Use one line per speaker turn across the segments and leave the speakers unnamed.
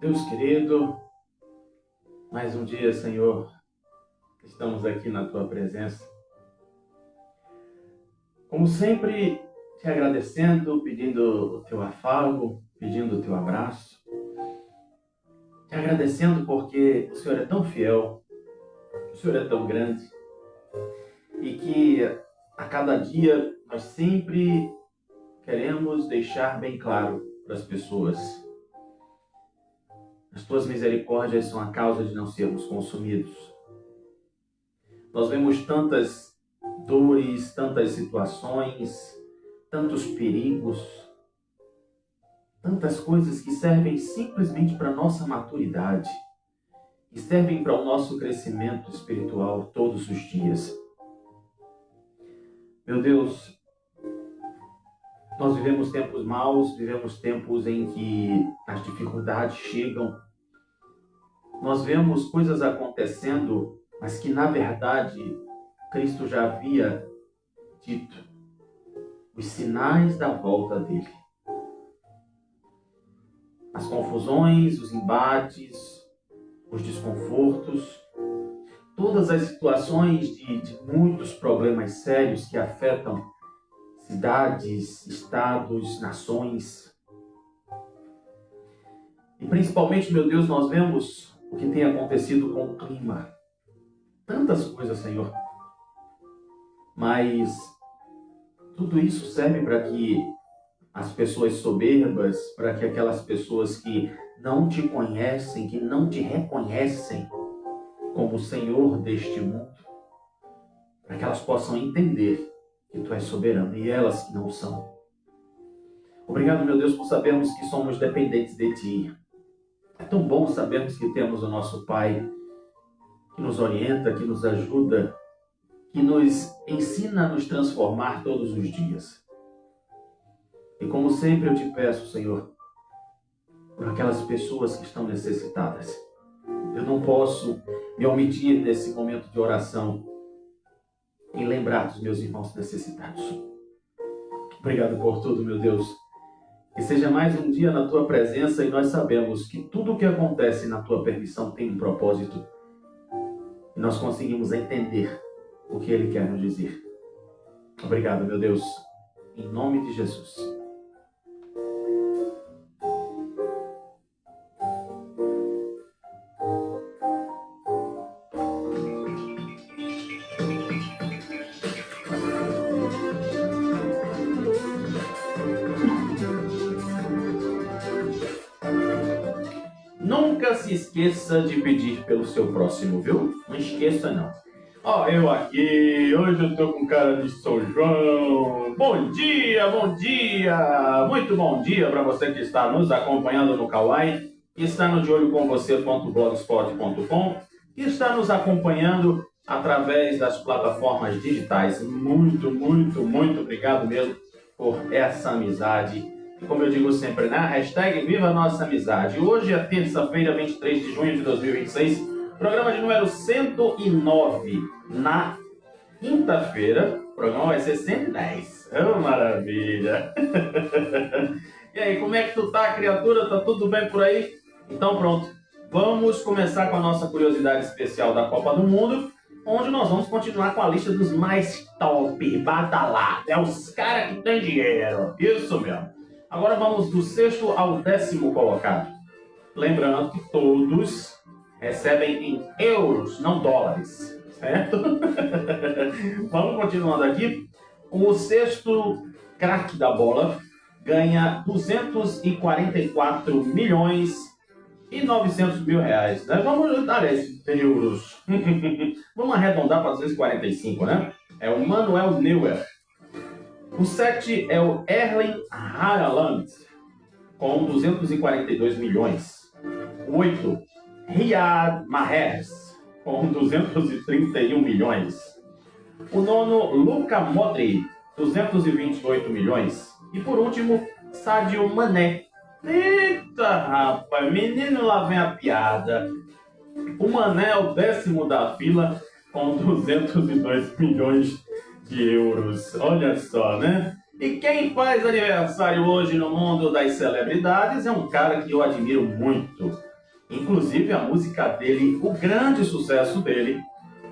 Deus querido, mais um dia, Senhor, estamos aqui na Tua presença. Como sempre, te agradecendo, pedindo o Teu afago, pedindo o Teu abraço. Te agradecendo porque o Senhor é tão fiel, o Senhor é tão grande e que a cada dia nós sempre queremos deixar bem claro para as pessoas: as Tuas misericórdias são a causa de não sermos consumidos. Nós vemos tantas dores, tantas situações, tantos perigos, tantas coisas que servem simplesmente para a nossa maturidade e servem para o nosso crescimento espiritual todos os dias. Meu Deus, nós vivemos tempos maus, vivemos tempos em que as dificuldades chegam. Nós vemos coisas acontecendo, mas que na verdade Cristo já havia dito. Os sinais da volta dele. As confusões, os embates, os desconfortos, todas as situações de muitos problemas sérios que afetam cidades, estados, nações. E principalmente, meu Deus, nós vemos o que tem acontecido com o clima. Tantas coisas, Senhor. Mas tudo isso serve para que as pessoas soberbas, para que aquelas pessoas que não te conhecem, que não te reconhecem como o Senhor deste mundo, para que elas possam entender que Tu és soberano e elas que não são. Obrigado, meu Deus, por sabermos que somos dependentes de Ti. É tão bom sabermos que temos o nosso Pai que nos orienta, que nos ajuda, que nos ensina a nos transformar todos os dias. E como sempre eu te peço, Senhor, por aquelas pessoas que estão necessitadas. Eu não posso me omitir nesse momento de oração em lembrar dos meus irmãos necessitados. Obrigado por tudo, meu Deus. Que seja mais um dia na Tua presença e nós sabemos que tudo o que acontece na Tua permissão tem um propósito. E nós conseguimos entender o que Ele quer nos dizer. Obrigado, meu Deus. Em nome de Jesus. Nunca se esqueça de pedir pelo seu próximo, viu? Não esqueça, não. Ó, eu aqui, hoje eu tô com cara de São João. Bom dia, bom dia! Muito bom dia para você que está nos acompanhando no Kawaii, que está no deolhocomvocê.blogspot.com, que está nos acompanhando através das plataformas digitais. Muito, muito, muito obrigado mesmo por essa amizade. E como eu digo sempre, né? Hashtag Viva a Nossa Amizade. Hoje é terça-feira, 23 de junho de 2026. Programa de número 109. Na quinta-feira, o programa vai ser 110. Oh, maravilha! E aí, como é que tu tá, criatura? Tá tudo bem por aí? Então pronto, vamos começar com a nossa curiosidade especial da Copa do Mundo, onde nós vamos continuar com a lista dos mais top, badalados. É os caras que têm dinheiro. Isso mesmo. Agora vamos do 6º ao 10º colocado. Lembrando que todos recebem em euros, não dólares, certo? Vamos continuando aqui. O 6º craque da bola ganha 244 milhões e 900 mil reais, né? Vamos dar esses euros. Vamos arredondar para 245, né? É o Manuel Neuer. O 7 é o Erling Haaland, com 242 milhões. O 8, Riyad Mahrez, com 231 milhões. O 9, Luka Modric, 228 milhões. E por último, Sadio Mané. Eita, rapaz, menino, lá vem a piada. O Mané é o 10º da fila, com 202 milhões de euros. Olha só, né? E quem faz aniversário hoje no mundo das celebridades é um cara que eu admiro muito. Inclusive a música dele, o grande sucesso dele,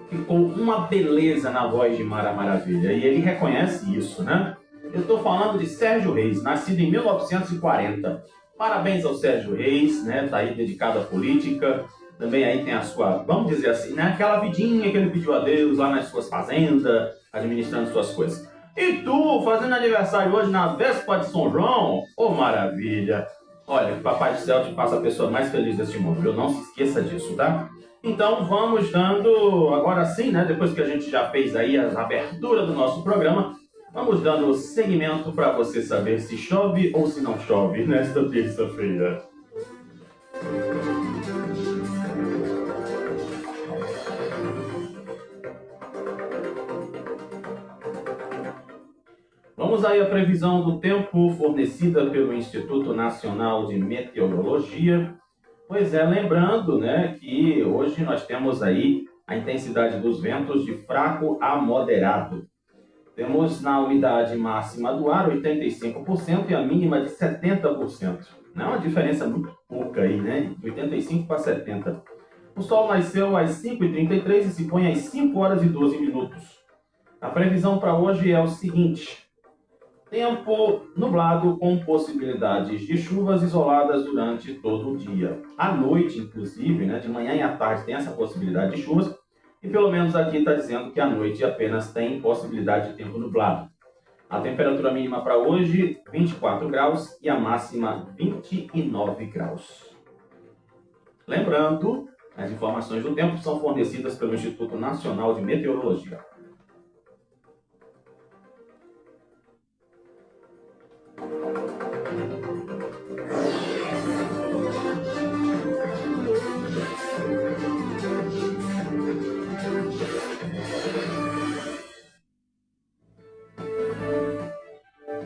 ficou uma beleza na voz de Mara Maravilha. E ele reconhece isso, né? Eu estou falando de Sérgio Reis, nascido em 1940. Parabéns ao Sérgio Reis, né? Tá aí dedicado à política. Também aí tem a sua, vamos dizer assim, né? Aquela vidinha que ele pediu a Deus lá nas suas fazendas, administrando suas coisas. E tu, fazendo aniversário hoje na véspera de São João? Oh, maravilha! Olha, que Papai do Céu te faça a pessoa mais feliz deste mundo, viu? Não se esqueça disso, tá? Então vamos dando, agora sim, né? Depois que a gente já fez aí a abertura do nosso programa, vamos dando seguimento para você saber se chove ou se não chove nesta terça-feira. Vamos aí à previsão do tempo fornecida pelo Instituto Nacional de Meteorologia. Pois é, lembrando, né, que hoje nós temos aí a intensidade dos ventos de fraco a moderado. Temos na umidade máxima do ar 85% e a mínima de 70%. Não é uma diferença muito pouca aí, né? De 85 para 70. O sol nasceu às 5h33 e se põe às 5 horas e 12 minutos. A previsão para hoje é o seguinte: tempo nublado com possibilidades de chuvas isoladas durante todo o dia. À noite, inclusive, né, de manhã e à tarde tem essa possibilidade de chuvas. E pelo menos aqui está dizendo que à noite apenas tem possibilidade de tempo nublado. A temperatura mínima para hoje, 24 graus e a máxima, 29 graus. Lembrando, as informações do tempo são fornecidas pelo Instituto Nacional de Meteorologia.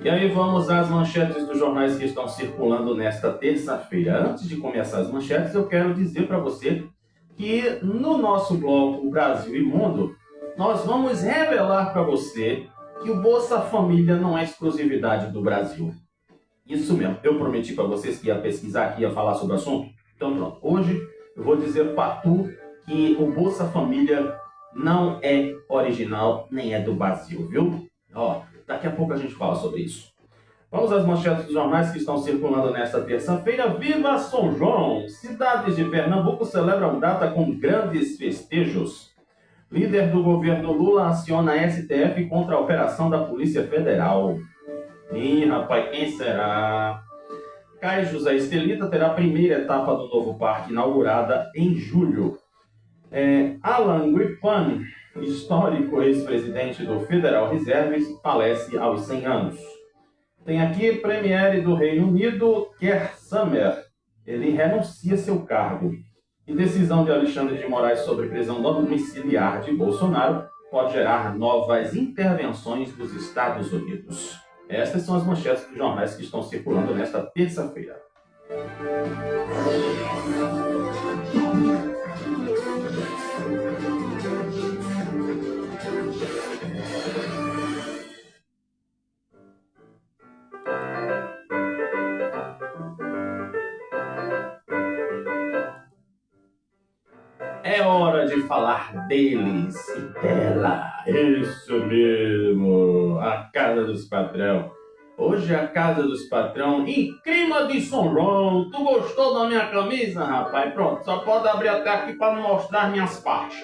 E aí vamos às manchetes dos jornais que estão circulando nesta terça-feira. Antes de começar as manchetes, eu quero dizer para você que no nosso bloco Brasil e Mundo, nós vamos revelar para você que o Bolsa Família não é exclusividade do Brasil. Isso mesmo, eu prometi para vocês que ia pesquisar aqui, ia falar sobre o assunto. Então pronto, hoje eu vou dizer para tu que o Bolsa Família não é original, nem é do Brasil, viu? Ó, daqui a pouco a gente fala sobre isso. Vamos às manchetes dos jornais que estão circulando nesta terça-feira. Viva São João! Cidades de Pernambuco celebram data com grandes festejos. Líder do governo Lula aciona a STF contra a operação da Polícia Federal. Ih, rapaz, quem será? Cais José Estelita terá a primeira etapa do novo parque inaugurada em julho. Alan Greenspan, histórico ex-presidente do Federal Reserve, falece aos 100 anos. Tem aqui Premier do Reino Unido, Keir Starmer. Ele renuncia seu cargo. E decisão de Alexandre de Moraes sobre prisão domiciliar de Bolsonaro pode gerar novas intervenções dos Estados Unidos. Estas são as manchetes dos jornais que estão circulando nesta terça-feira. É hora de falar deles e dela. Isso mesmo, a Casa dos Patrão. Hoje é a Casa dos Patrão em clima de São João. Tu gostou da minha camisa, rapaz? Pronto, só pode abrir até aqui para mostrar minhas partes.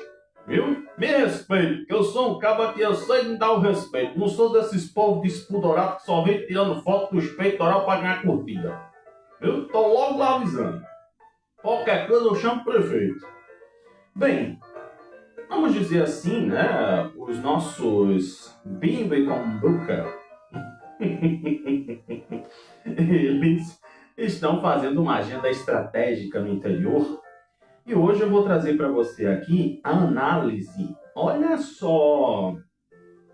Viu? Me respeite, que eu sou um cabo que eu sei me dar o respeito. Não sou desses povos despudorados que só vem tirando foto dos peitoral para ganhar curtida. Eu tô logo lá avisando. Qualquer coisa eu chamo o prefeito. Bem, vamos dizer assim, né? Os nossos Bimbo e Kombucha, eles estão fazendo uma agenda estratégica no interior. E hoje eu vou trazer para você aqui a análise. Olha só!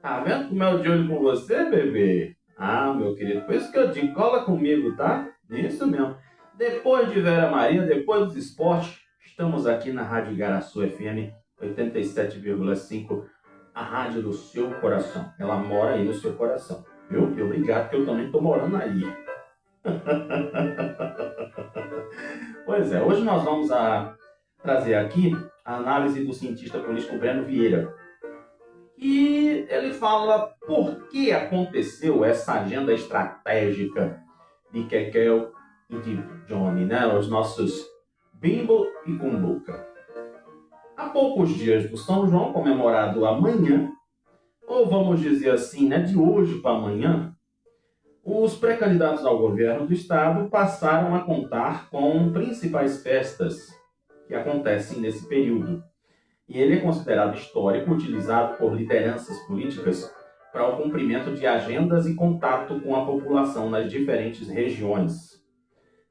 Tá vendo como é o de olho com você, bebê? Ah, meu querido, por isso que eu digo, cola comigo, tá? Isso mesmo. Depois de Vera Maria, depois dos esportes, estamos aqui na Rádio Igaraçu FM 87,5, a rádio do seu coração. Ela mora aí no seu coração, viu? E obrigado, que eu também estou morando aí. Pois é, hoje nós vamos trazer aqui a análise do cientista político Breno Vieira. E ele fala por que aconteceu essa agenda estratégica de Kekel e de Johnny, né? Os nossos Bimbo e Cumbuca. Há poucos dias do São João, comemorado amanhã, ou vamos dizer assim, né, de hoje para amanhã, os pré-candidatos ao governo do estado passaram a contar com principais festas que acontecem nesse período. E ele é considerado histórico, utilizado por lideranças políticas para o cumprimento de agendas e contato com a população nas diferentes regiões,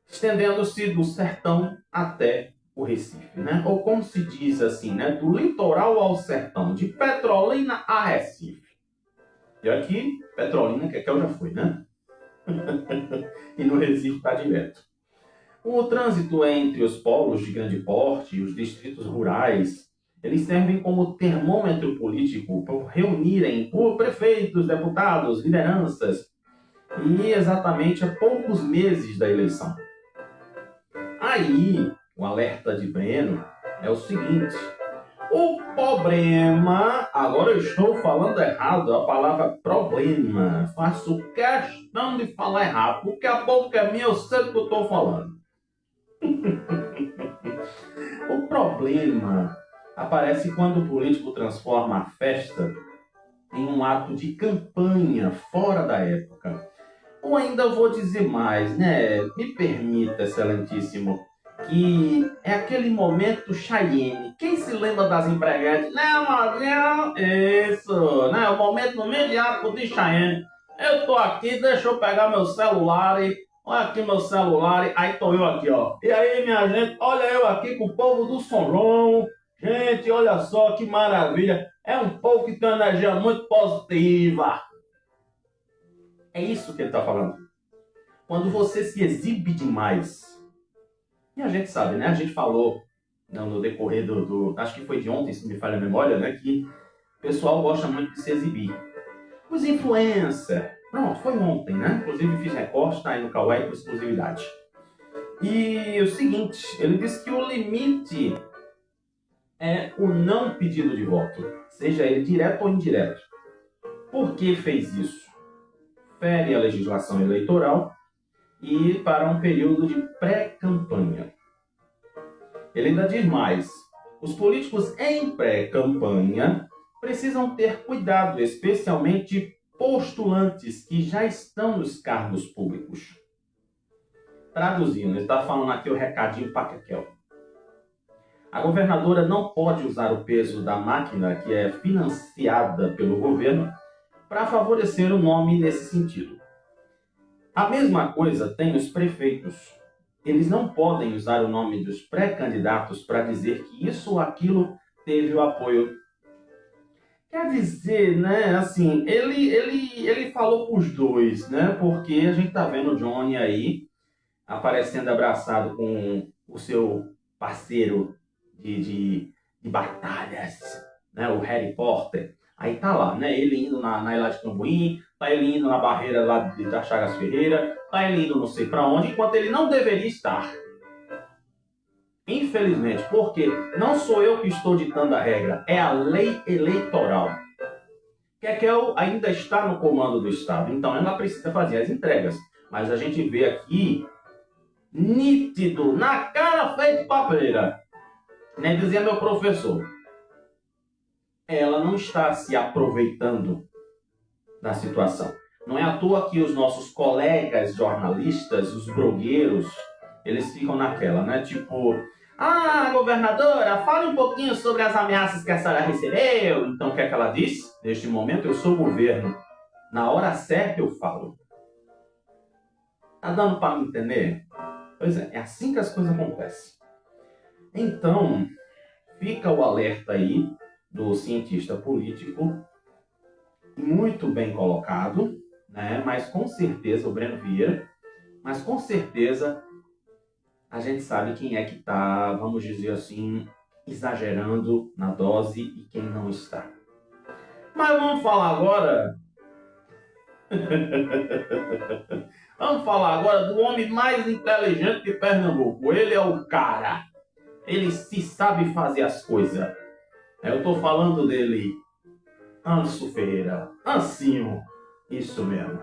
estendendo-se do sertão até o Recife, né? Ou como se diz assim, né? Do litoral ao sertão, de Petrolina a Recife. E aqui, Petrolina, que já foi, né? E no Recife está direto. O trânsito entre os polos de grande porte e os distritos rurais, eles servem como termômetro político por reunirem por prefeitos, deputados, lideranças, e exatamente há poucos meses da eleição. Aí, o alerta de Breno é o seguinte: o problema, agora eu estou falando errado, a palavra problema, faço questão de falar errado, porque a boca é minha, eu sei do que eu estou falando. O problema aparece quando o político transforma a festa em um ato de campanha fora da época. Ou ainda vou dizer mais, né? Me permita, excelentíssimo, que é aquele momento Cheyenne. Quem se lembra das empregadas? Não, isso, né? O momento imediato de Cheyenne. Eu tô aqui, deixa eu pegar meu celular e... Olha aqui meu celular, aí tô eu aqui, ó. E aí, minha gente, olha eu aqui com o povo do São João. Gente, olha só que maravilha. É um povo que tem uma energia muito positiva. É isso que ele está falando. Quando você se exibe demais. E a gente sabe, né? A gente falou no decorrer acho que foi de ontem, se me falha a memória, né? Que o pessoal gosta muito de se exibir. Os influencers. Pronto, foi ontem, né? Inclusive fiz recorte, tá aí no Kawaii com exclusividade. E o seguinte, ele disse que o limite é o não pedido de voto, seja ele direto ou indireto. Por que fez isso? Fere a legislação eleitoral e para um período de pré-campanha. Ele ainda diz mais: os políticos em pré-campanha precisam ter cuidado, especialmente postulantes que já estão nos cargos públicos. Traduzindo, ele está falando aqui o recadinho para Kekel. A governadora não pode usar o peso da máquina que é financiada pelo governo para favorecer o nome nesse sentido. A mesma coisa tem os prefeitos. Eles não podem usar o nome dos pré-candidatos para dizer que isso ou aquilo teve o apoio. Quer dizer, né, assim, ele falou com os dois, né, porque a gente tá vendo o Johnny aí aparecendo abraçado com o seu parceiro de batalhas, né, o Harry Potter. Aí tá lá, né, ele indo na Ilha de Cambuim, tá ele indo na barreira lá da Chagas Ferreira, tá ele indo não sei para onde, enquanto ele não deveria estar. Infelizmente, porque não sou eu que estou ditando a regra, é a lei eleitoral. Kekel ainda está no comando do Estado, então ela precisa fazer as entregas. Mas a gente vê aqui, nítido, na cara feito papeira, né, dizia meu professor, ela não está se aproveitando da situação. Não é à toa que os nossos colegas jornalistas, os blogueiros, eles ficam naquela, né? Tipo, governadora, fale um pouquinho sobre as ameaças que a senhora recebeu. Então, o que é que ela diz? Neste momento, eu sou o governo. Na hora certa, eu falo. Tá dando para me entender? Pois é assim que as coisas acontecem. Então, fica o alerta aí do cientista político, muito bem colocado, né? Mas com certeza, o Breno Vieira, mas com certeza a gente sabe quem é que está, vamos dizer assim, exagerando na dose e quem não está. Mas vamos falar agora Vamos falar agora do homem mais inteligente de Pernambuco. Ele é o cara. Ele se sabe fazer as coisas. Eu estou falando dele, Anso Ferreira. Ancinho. Isso mesmo.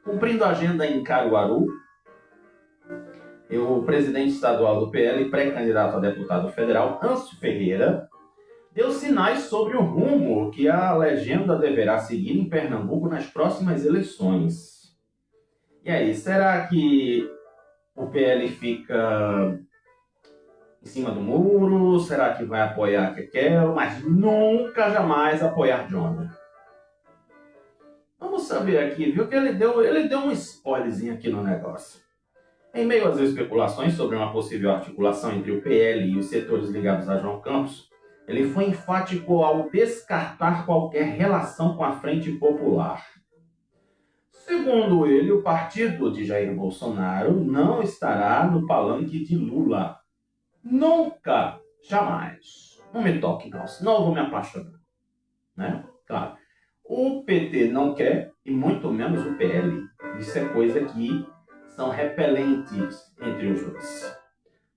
Cumprindo a agenda em Caruaru, o presidente estadual do PL, pré-candidato a deputado federal, Anso Ferreira, deu sinais sobre o rumo que a legenda deverá seguir em Pernambuco nas próximas eleições. E aí, será que o PL fica em cima do muro? Será que vai apoiar Kekel? Mas nunca, jamais apoiar Johnny. Vamos saber aqui, viu, que ele deu um spoilerzinho aqui no negócio. Em meio às especulações sobre uma possível articulação entre o PL e os setores ligados a João Campos, ele foi enfático ao descartar qualquer relação com a Frente Popular. Segundo ele, o partido de Jair Bolsonaro não estará no palanque de Lula. Nunca, jamais. Não me toque, não, senão eu vou me apaixonar. Né? Claro. O PT não quer, e muito menos o PL. Isso é coisa que são repelentes entre os dois.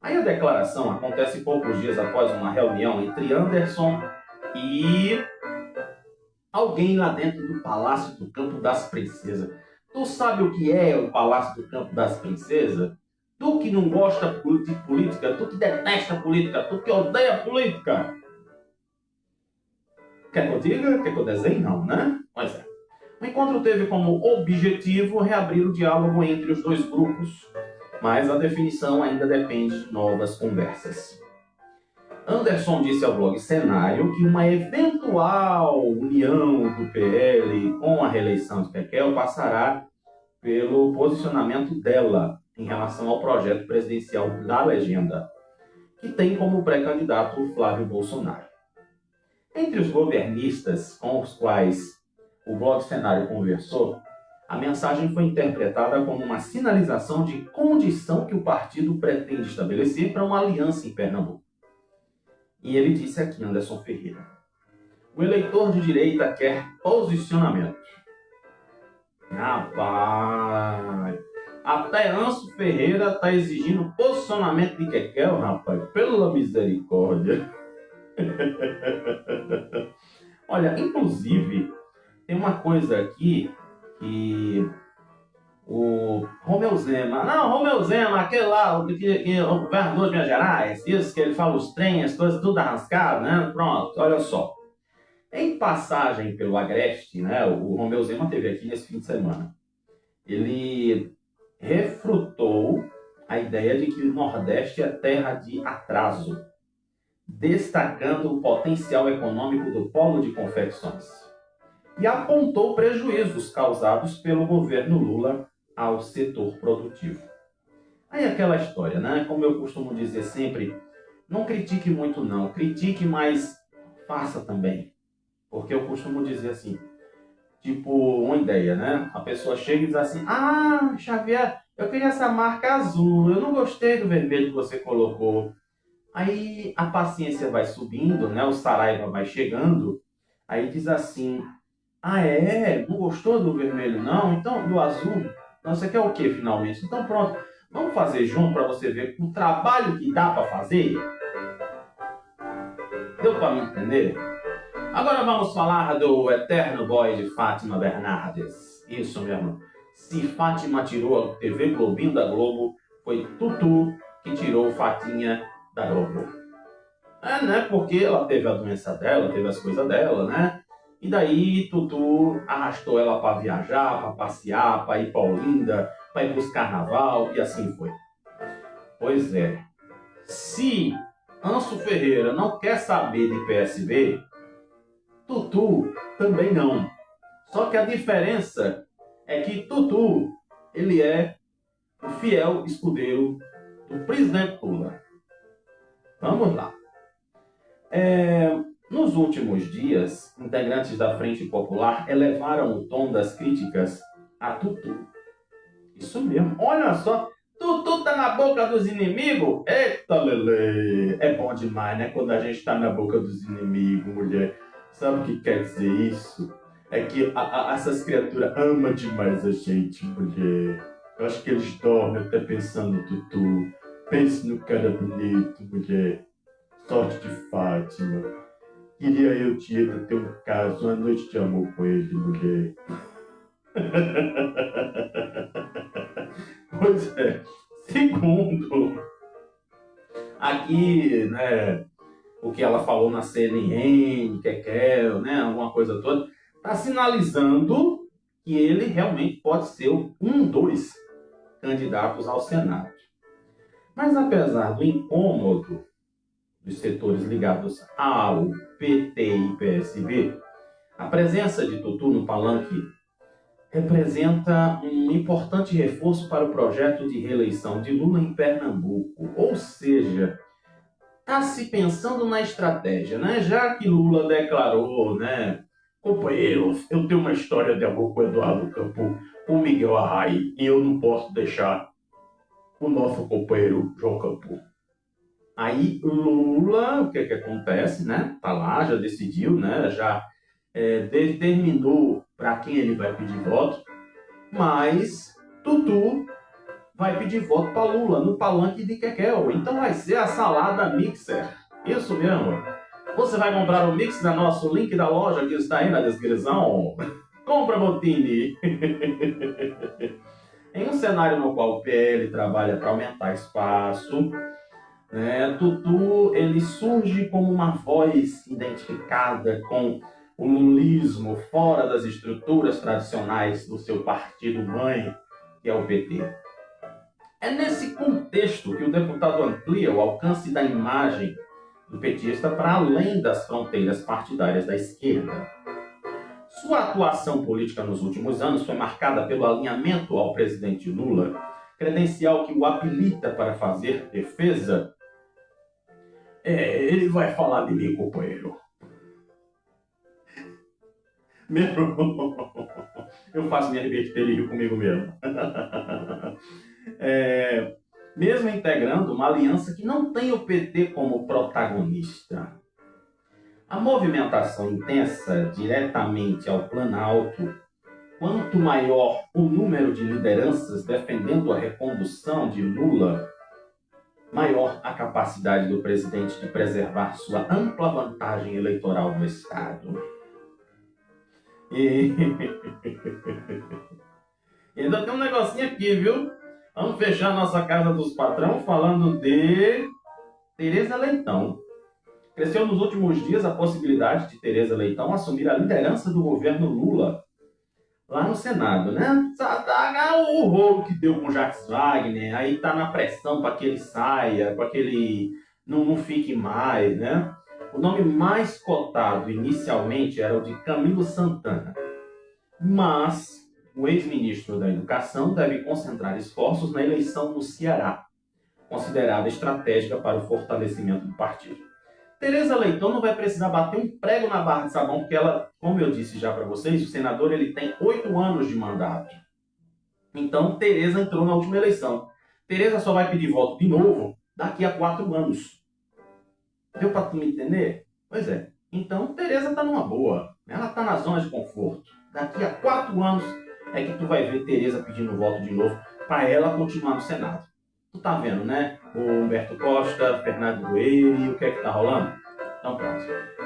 Aí a declaração acontece poucos dias após uma reunião entre Anderson e alguém lá dentro do Palácio do Campo das Princesas. Tu sabe o que é o Palácio do Campo das Princesas? Tu que não gosta de política, tu que detesta política, tu que odeia política. Quer que eu diga? Quer que eu desenhe? Não, né? Pois é. O encontro teve como objetivo reabrir o diálogo entre os dois grupos, mas a definição ainda depende de novas conversas. Anderson disse ao blog Cenário que uma eventual união do PL com a reeleição de Kekel passará pelo posicionamento dela em relação ao projeto presidencial da legenda, que tem como pré-candidato Flávio Bolsonaro. Entre os governistas com os quais o blog Cenário conversou, a mensagem foi interpretada como uma sinalização de condição que o partido pretende estabelecer para uma aliança em Pernambuco. E ele disse aqui, Anderson Ferreira: o eleitor de direita quer posicionamento. Rapaz, até Anso Ferreira está exigindo posicionamento de Kekel, rapaz, pela misericórdia. Olha, inclusive, tem uma coisa aqui que o Romeu Zema, aquele lá, o governador de Minas Gerais, isso que ele fala os trens, as coisas tudo arrascado, né? Pronto, olha só. Em passagem pelo Agreste, né, o Romeu Zema esteve aqui nesse fim de semana. Ele refrutou a ideia de que o Nordeste é terra de atraso, destacando o potencial econômico do polo de confecções. E apontou prejuízos causados pelo governo Lula ao setor produtivo. Aí aquela história, né? Como eu costumo dizer sempre, não critique muito não, critique, mas faça também. Porque eu costumo dizer assim, tipo uma ideia, né? A pessoa chega e diz assim: ah, Xavier, eu queria essa marca azul, eu não gostei do vermelho que você colocou. Aí a paciência vai subindo, né? O Saraiva vai chegando, aí diz assim: ah, é? Não gostou do vermelho, não? Então, do azul? Não, você quer o que, finalmente? Então, pronto. Vamos fazer junto para você ver o trabalho que dá para fazer? Deu para me entender? Agora vamos falar do eterno boy de Fátima Bernardes. Isso mesmo. Se Fátima tirou a TV Globinho da Globo, foi Tutu que tirou Fatinha da Globo. É, né? Porque ela teve a doença dela, teve as coisas dela, né? E daí Tutu arrastou ela para viajar, para passear, para ir para Olinda, para ir para os carnaval, e assim foi. Pois é. Se Anso Ferreira não quer saber de PSB, Tutu também não. Só que a diferença é que Tutu, ele é o fiel escudeiro do presidente Lula. Vamos lá. Nos últimos dias, integrantes da Frente Popular elevaram o tom das críticas a Tutu. Isso mesmo, olha só, Tutu tá na boca dos inimigos? Eita, lelê! É bom demais, né? Quando a gente tá na boca dos inimigos, mulher. Sabe o que quer dizer isso? É que essas criaturas amam demais a gente, mulher. Eu acho que eles dormem até pensando no Tutu. Pense no cara bonito, mulher. Sorte de Fátima. Queria eu, Tieta, ter um caso, uma noite de amor com ele, mulher. Pois é. Segundo, aqui, né, o que ela falou na CNN, né, alguma coisa toda, está sinalizando que ele realmente pode ser dos candidatos ao Senado. Mas apesar do incômodo dos setores ligados ao PT e PSB, a presença de Tutu no palanque representa um importante reforço para o projeto de reeleição de Lula em Pernambuco. Ou seja, está se pensando na estratégia, né? Já que Lula declarou, né, companheiros, eu tenho uma história de amor com o Eduardo Campo, com o Miguel Arraes, e eu não posso deixar o nosso companheiro João Campo. Aí Lula, o que acontece, né? Tá lá, já decidiu, né? Já determinou para quem ele vai pedir voto, mas Tutu vai pedir voto para Lula no palanque de Kekel. Então vai ser a salada mixer. Isso mesmo. Você vai comprar o mix no nosso link da loja que está aí na descrição. Compra, Botini. Em um cenário no qual o PL trabalha para aumentar espaço, né, Tutu ele surge como uma voz identificada com o lulismo fora das estruturas tradicionais do seu partido-mãe, que é o PT. É nesse contexto que o deputado amplia o alcance da imagem do petista para além das fronteiras partidárias da esquerda. Sua atuação política nos últimos anos foi marcada pelo alinhamento ao presidente Lula, credencial que o habilita para fazer defesa. Ele vai falar de mim, companheiro. Mesmo eu faço minha delírio comigo mesmo. Mesmo integrando uma aliança que não tem o PT como protagonista. A movimentação intensa diretamente ao Planalto, quanto maior o número de lideranças defendendo a recondução de Lula, maior a capacidade do presidente de preservar sua ampla vantagem eleitoral no Estado. E ainda tem um negocinho aqui, viu? Vamos fechar nossa casa dos patrão falando de Tereza Leitão. Cresceu nos últimos dias a possibilidade de Tereza Leitão assumir a liderança do governo Lula lá no Senado, né? O rolo que deu com o Jacques Wagner, aí tá na pressão para que ele saia, para que ele não fique mais, né? O nome mais cotado inicialmente era o de Camilo Santana, mas o ex-ministro da Educação deve concentrar esforços na eleição no Ceará, considerada estratégica para o fortalecimento do partido. Tereza Leitão não vai precisar bater um prego na barra de sabão, porque ela, como eu disse já para vocês, o senador ele tem 8 anos de mandato. Então, Tereza entrou na última eleição. Tereza só vai pedir voto de novo daqui a 4 anos. Deu para tu me entender? Pois é. Então, Tereza está numa boa. Ela está na zona de conforto. Daqui a 4 anos é que tu vai ver Tereza pedindo voto de novo para ela continuar no Senado. Tu tá vendo, né? O Humberto Costa, Fernando Bueire, o que é que tá rolando? Então pronto.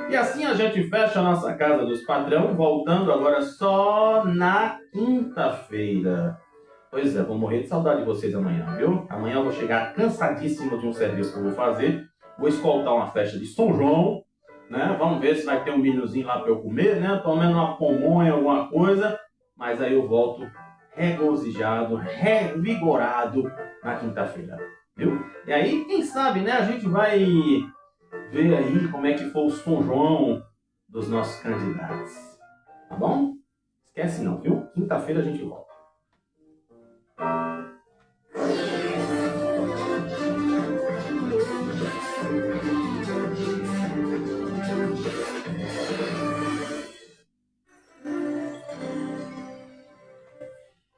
E assim a gente fecha a nossa casa dos patrão, voltando agora só na quinta-feira. Pois é, vou morrer de saudade de vocês amanhã, viu? Amanhã eu vou chegar cansadíssimo de um serviço que eu vou fazer. Vou escoltar uma festa de São João, né? Vamos ver se vai ter um milhozinho lá para eu comer, né? Tomando uma pamonha, alguma coisa. Mas aí eu volto regozijado, revigorado na quinta-feira, viu? E aí, quem sabe, né? A gente vai ver aí como é que foi o São João dos nossos candidatos. Tá bom? Esquece não, viu? Quinta-feira a gente volta.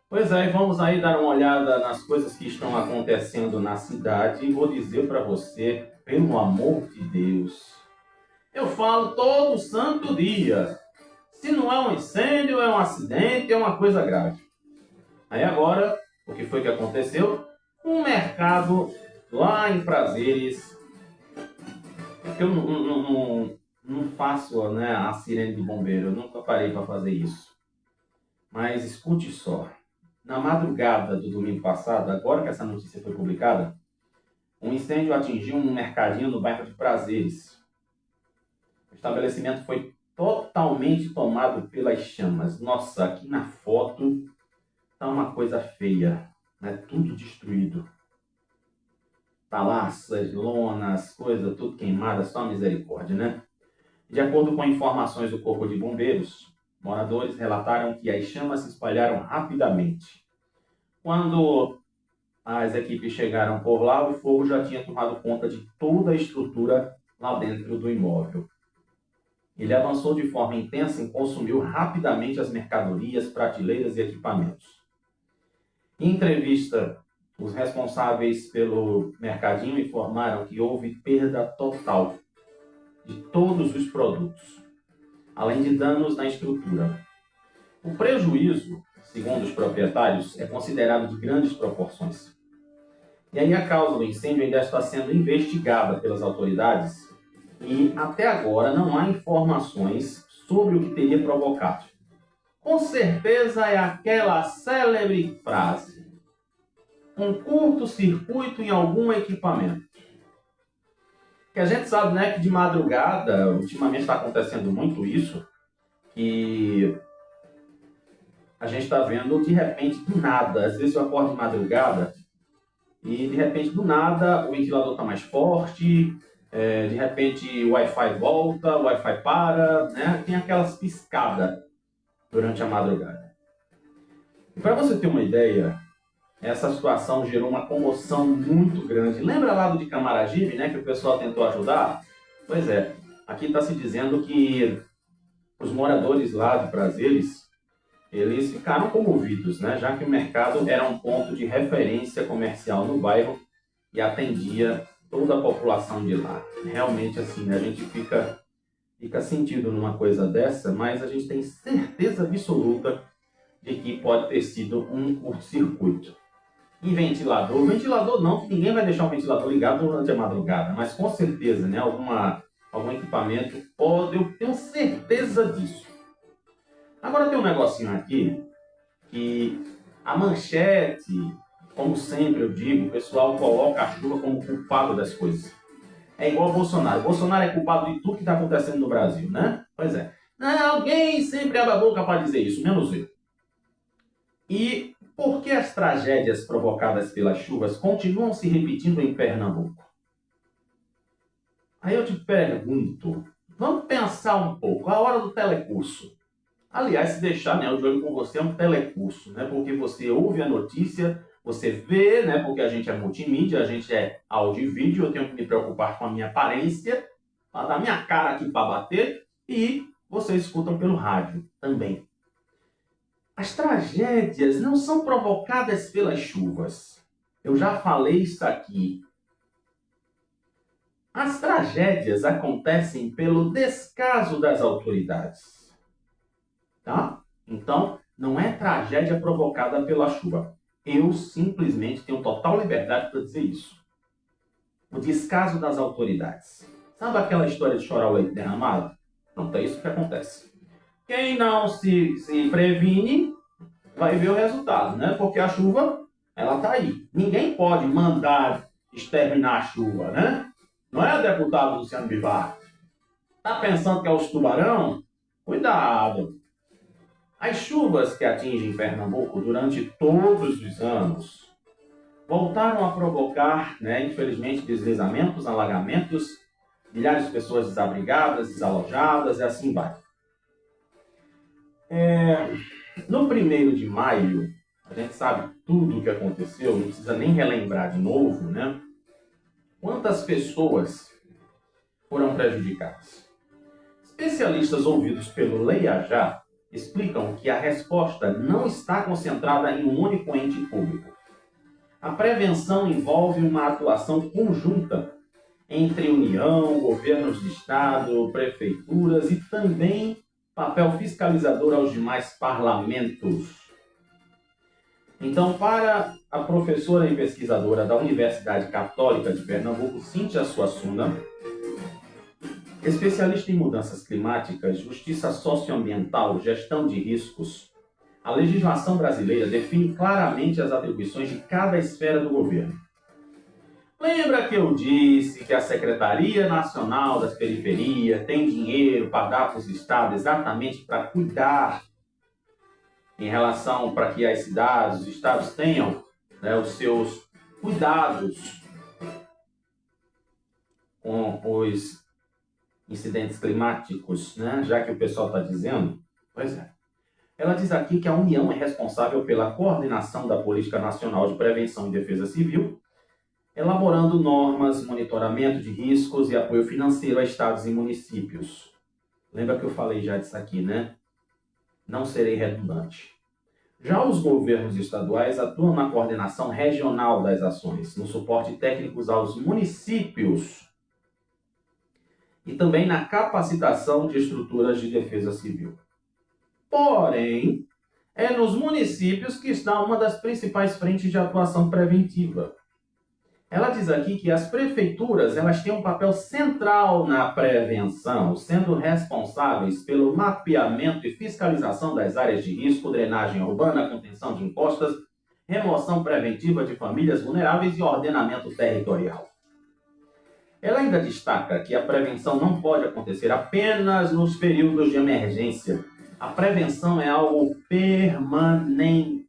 Pois é, vamos aí dar uma olhada nas coisas que estão acontecendo na cidade e vou dizer para você, pelo amor de Deus, eu falo todo santo dia, se não é um incêndio, é um acidente, é uma coisa grave. Aí agora, O que foi que aconteceu? Um mercado lá em Prazeres, porque eu não faço, né, a sirene de bombeiro, eu nunca parei para fazer isso. Mas escute só, na madrugada do domingo passado, agora que essa notícia foi publicada, um incêndio atingiu um mercadinho no bairro de Prazeres. O estabelecimento foi totalmente tomado pelas chamas. Nossa, aqui na foto tá uma coisa feia, né? Tudo destruído. Talaças, lonas, coisa tudo queimada, só misericórdia, né? De acordo com informações do Corpo de Bombeiros, moradores relataram que as chamas se espalharam rapidamente. Quando as equipes chegaram por lá, o fogo já tinha tomado conta de toda a estrutura lá dentro do imóvel. Ele avançou de forma intensa e consumiu rapidamente as mercadorias, prateleiras e equipamentos. Em entrevista, os responsáveis pelo mercadinho informaram que houve perda total de todos os produtos, além de danos na estrutura. O prejuízo, segundo os proprietários, é considerado de grandes proporções. E aí a causa do incêndio ainda está sendo investigada pelas autoridades e até agora não há informações sobre o que teria provocado. Com certeza é aquela célebre frase: um curto-circuito em algum equipamento. Que a gente sabe, né, que de madrugada, ultimamente está acontecendo muito isso, que a gente está vendo de repente do nada. Às vezes eu acordo de madrugada e de repente do nada o ventilador está mais forte, de repente o Wi-Fi volta, o Wi-Fi para, né? Tem aquelas piscadas durante a madrugada. E para você ter uma ideia, essa situação gerou uma comoção muito grande. Lembra lá do de Camaragibe, né, que o pessoal tentou ajudar? Pois é, aqui está se dizendo que os moradores lá de Prazeres, eles ficaram comovidos, né, já que o mercado era um ponto de referência comercial no bairro e atendia toda a população de lá. Realmente, assim, né, a gente fica sentido numa coisa dessa, mas a gente tem certeza absoluta de que pode ter sido um curto-circuito. E ventilador? Ventilador não, que ninguém vai deixar o ventilador ligado durante a madrugada, mas com certeza, né, algum equipamento pode, eu tenho certeza disso. Agora tem um negocinho aqui, que a manchete, como sempre eu digo, o pessoal coloca a chuva como culpado das coisas. É igual ao Bolsonaro. O Bolsonaro é culpado de tudo que está acontecendo no Brasil, né? Pois é. Alguém sempre abre a boca para dizer isso, menos eu. E por que as tragédias provocadas pelas chuvas continuam se repetindo em Pernambuco? Aí eu te pergunto, vamos pensar um pouco, a hora do telecurso. Aliás, se deixar, né, o De Olho com Você é um telecurso, né? Porque você ouve a notícia, você vê, né? Porque a gente é multimídia, a gente é áudio e vídeo, eu tenho que me preocupar com a minha aparência, para dar minha cara aqui para bater, e vocês escutam pelo rádio também. As tragédias não são provocadas pelas chuvas. Eu já falei isso aqui. As tragédias acontecem pelo descaso das autoridades. Tá? Então, não é tragédia provocada pela chuva. Eu simplesmente tenho total liberdade para dizer isso. O descaso das autoridades. Sabe aquela história de chorar o leite derramado? Não é isso que acontece. Quem não se previne vai ver o resultado, né? Porque a chuva, ela tá aí. Ninguém pode mandar exterminar a chuva, né? Não é o deputado Luciano Bivar. Tá pensando que é os tubarão? Cuidado. As chuvas que atingem Pernambuco durante todos os anos voltaram a provocar, né, infelizmente, deslizamentos, alagamentos, milhares de pessoas desabrigadas, desalojadas e assim vai. No 1º de maio, a gente sabe tudo o que aconteceu, não precisa nem relembrar de novo, né? Quantas pessoas foram prejudicadas? Especialistas ouvidos pelo Leia Já explicam que a resposta não está concentrada em um único ente público. A prevenção envolve uma atuação conjunta entre União, governos de estado, prefeituras e também papel fiscalizador aos demais parlamentos. Então, para a professora e pesquisadora da Universidade Católica de Pernambuco, Cíntia Suassuna, especialista em mudanças climáticas, justiça socioambiental, gestão de riscos, a legislação brasileira define claramente as atribuições de cada esfera do governo. Lembra que eu disse que a Secretaria Nacional das Periferias tem dinheiro para dar para os estados exatamente para cuidar em relação para que as cidades, os estados tenham, né, os seus cuidados com os incidentes climáticos, né? Já que o pessoal está dizendo? Pois é. Ela diz aqui que a União é responsável pela coordenação da Política Nacional de Prevenção e Defesa Civil, elaborando normas, monitoramento de riscos e apoio financeiro a estados e municípios. Lembra que eu falei já disso aqui, né? Não serei redundante. Já os governos estaduais atuam na coordenação regional das ações, no suporte técnico aos municípios e também na capacitação de estruturas de defesa civil. Porém, é nos municípios que está uma das principais frentes de atuação preventiva. Ela diz aqui que as prefeituras elas têm um papel central na prevenção, sendo responsáveis pelo mapeamento e fiscalização das áreas de risco, drenagem urbana, contenção de encostas, remoção preventiva de famílias vulneráveis e ordenamento territorial. Ela ainda destaca que a prevenção não pode acontecer apenas nos períodos de emergência. A prevenção é algo permanente.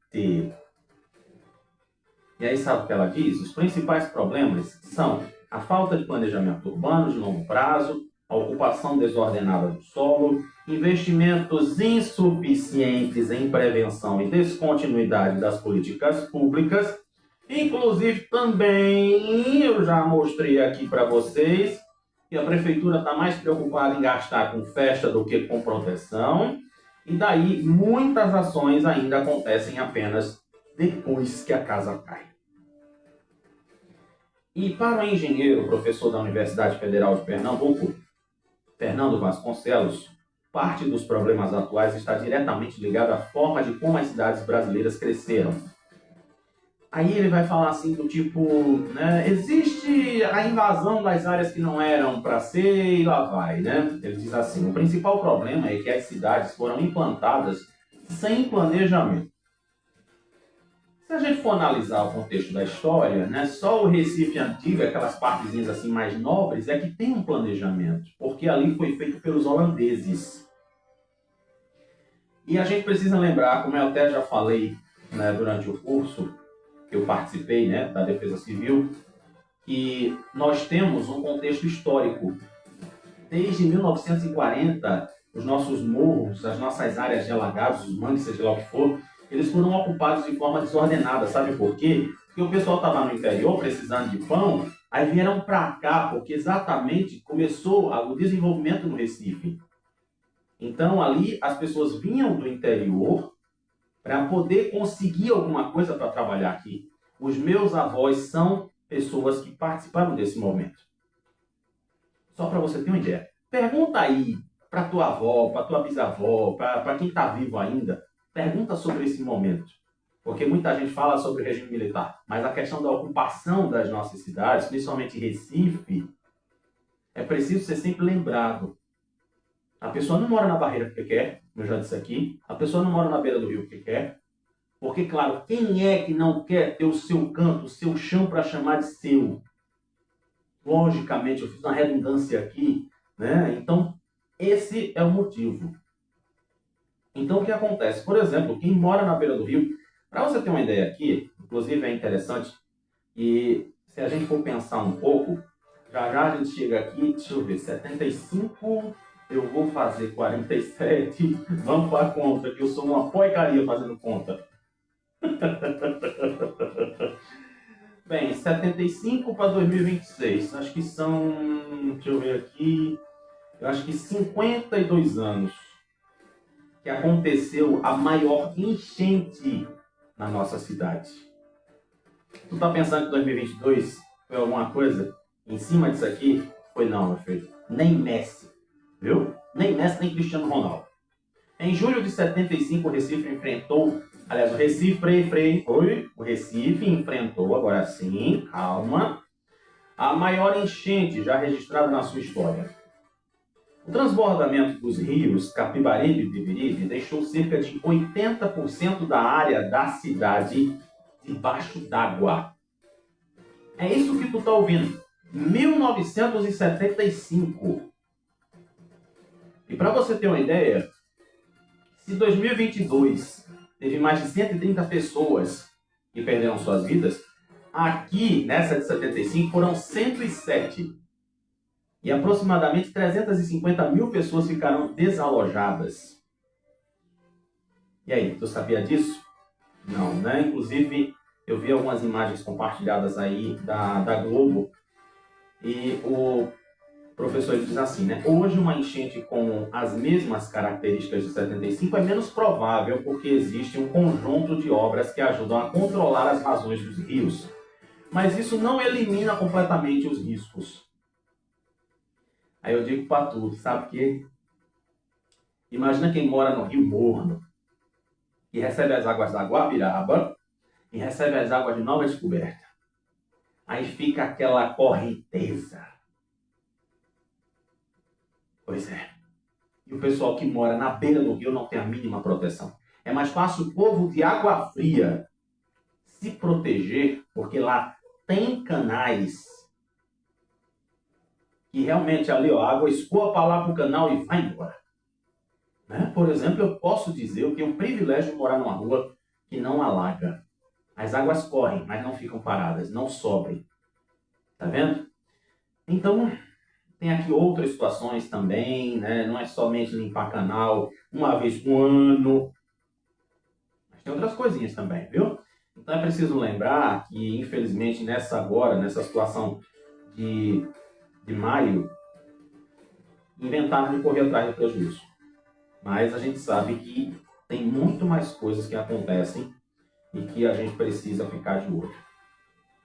E aí sabe o que ela diz? Os principais problemas são a falta de planejamento urbano de longo prazo, a ocupação desordenada do solo, investimentos insuficientes em prevenção e descontinuidade das políticas públicas. Inclusive também, eu já mostrei aqui para vocês, que a prefeitura está mais preocupada em gastar com festa do que com proteção. E daí muitas ações ainda acontecem apenas depois que a casa cai. E para o engenheiro, professor da Universidade Federal de Pernambuco, Fernando Vasconcelos, parte dos problemas atuais está diretamente ligada à forma de como as cidades brasileiras cresceram. Aí ele vai falar assim do tipo, né, existe a invasão das áreas que não eram para ser e lá vai, né? Ele diz assim, o principal problema é que as cidades foram implantadas sem planejamento. Se a gente for analisar o contexto da história, né, só o Recife antigo, aquelas partezinhas assim mais nobres, é que tem um planejamento, porque ali foi feito pelos holandeses. E a gente precisa lembrar, como eu até já falei, né, durante o curso que eu participei, né, da Defesa Civil, que nós temos um contexto histórico. Desde 1940, os nossos morros, as nossas áreas de alagados, os mangues, seja lá o que for, eles foram ocupados de forma desordenada. Sabe por quê? Porque o pessoal estava no interior precisando de pão, aí vieram para cá, porque exatamente começou o desenvolvimento no Recife. Então ali as pessoas vinham do interior para poder conseguir alguma coisa para trabalhar aqui. Os meus avós são pessoas que participaram desse momento. Só para você ter uma ideia. Pergunta aí para tua avó, para tua bisavó, para quem está vivo ainda, pergunta sobre esse momento. Porque muita gente fala sobre o regime militar, mas a questão da ocupação das nossas cidades, principalmente Recife, é preciso ser sempre lembrado. A pessoa não mora na barreira porque quer, como eu já disse aqui. A pessoa não mora na beira do rio porque quer. Porque, claro, quem é que não quer ter o seu canto, o seu chão para chamar de seu? Logicamente, eu fiz uma redundância aqui, né? Então, esse é o motivo. Então, o que acontece? Por exemplo, quem mora na beira do rio, para você ter uma ideia aqui, inclusive é interessante, e se a gente for pensar um pouco, já já a gente chega aqui, deixa eu ver, 75... eu vou fazer 47, vamos para a conta, que eu sou uma porcaria fazendo conta. Bem, 75 para 2026, acho que são, deixa eu ver aqui, eu acho que 52 anos que aconteceu a maior enchente na nossa cidade. Tu tá pensando que 2022 foi alguma coisa em cima disso aqui? Foi não, meu filho, nem Messi. Viu? Nem Messi, nem Cristiano Ronaldo. Em julho de 75, o Recife enfrentou Aliás, o Recife enfrentou, agora sim, calma, a maior enchente já registrada na sua história. O transbordamento dos rios Capibaribe e Beberibe deixou cerca de 80% da área da cidade debaixo d'água. É isso que tu está ouvindo. 1975. E para você ter uma ideia, se 2022 teve mais de 130 pessoas que perderam suas vidas, aqui, nessa de 75, foram 107. E aproximadamente 350 mil pessoas ficaram desalojadas. E aí, tu sabia disso? Não, né? Inclusive, eu vi algumas imagens compartilhadas aí da Globo e o professor diz assim, né? Hoje uma enchente com as mesmas características de 75 é menos provável porque existe um conjunto de obras que ajudam a controlar as vazões dos rios. Mas isso não elimina completamente os riscos. Aí eu digo para tu, sabe o quê? Imagina quem mora no Rio Morno, que recebe as águas da Guabiraba e recebe as águas de Nova Descoberta. Aí fica aquela correnteza. Pois é. E o pessoal que mora na beira do rio não tem a mínima proteção. É mais fácil o povo de Água Fria se proteger, porque lá tem canais que realmente ali ó, a água escoa para lá para o canal e vai embora. Né? Por exemplo, eu posso dizer que eu tenho o privilégio de morar numa rua que não alaga. As águas correm, mas não ficam paradas, não sobem. Tá vendo? Então, tem aqui outras situações também, né? Não é somente limpar canal uma vez por ano. Mas tem outras coisinhas também, viu? Então é preciso lembrar que, infelizmente, nessa situação de maio, inventaram de correr atrás do prejuízo. Mas a gente sabe que tem muito mais coisas que acontecem e que a gente precisa ficar de olho.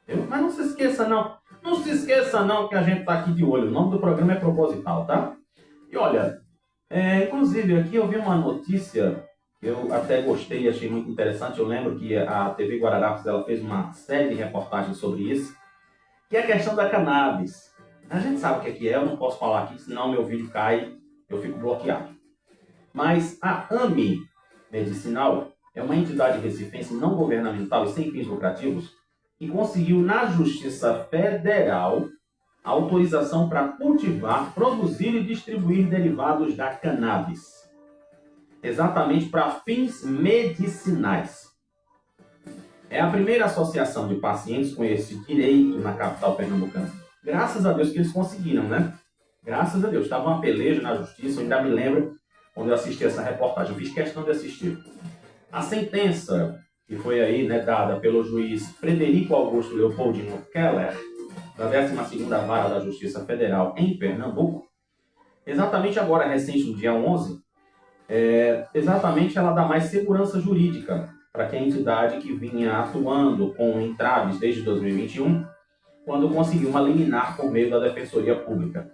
Viu? Mas não se esqueça não. Não se esqueça não que a gente está aqui de olho. O nome do programa é proposital, tá? E olha, inclusive aqui eu vi uma notícia, eu até gostei, achei muito interessante. Eu lembro que a TV Guararapes ela fez uma série de reportagens sobre isso, que é a questão da cannabis. A gente sabe o que é, eu não posso falar aqui, senão meu vídeo cai, eu fico bloqueado. Mas a AME Medicinal é uma entidade recifense não governamental e sem fins lucrativos que conseguiu na Justiça Federal a autorização para cultivar, produzir e distribuir derivados da cannabis. Exatamente para fins medicinais. É a primeira associação de pacientes com esse direito na capital pernambucana. Graças a Deus que eles conseguiram, né? Graças a Deus. Estava uma peleja na justiça, eu ainda me lembro quando eu assisti essa reportagem. Eu fiz questão de assistir. A sentença que foi aí, né, dada pelo juiz Frederico Augusto Leopoldino Keller, da 12ª Vara da Justiça Federal em Pernambuco, exatamente agora, recente, no dia 11, exatamente ela dá mais segurança jurídica para que a entidade que vinha atuando com entraves desde 2021, quando conseguiu uma liminar por meio da Defensoria Pública.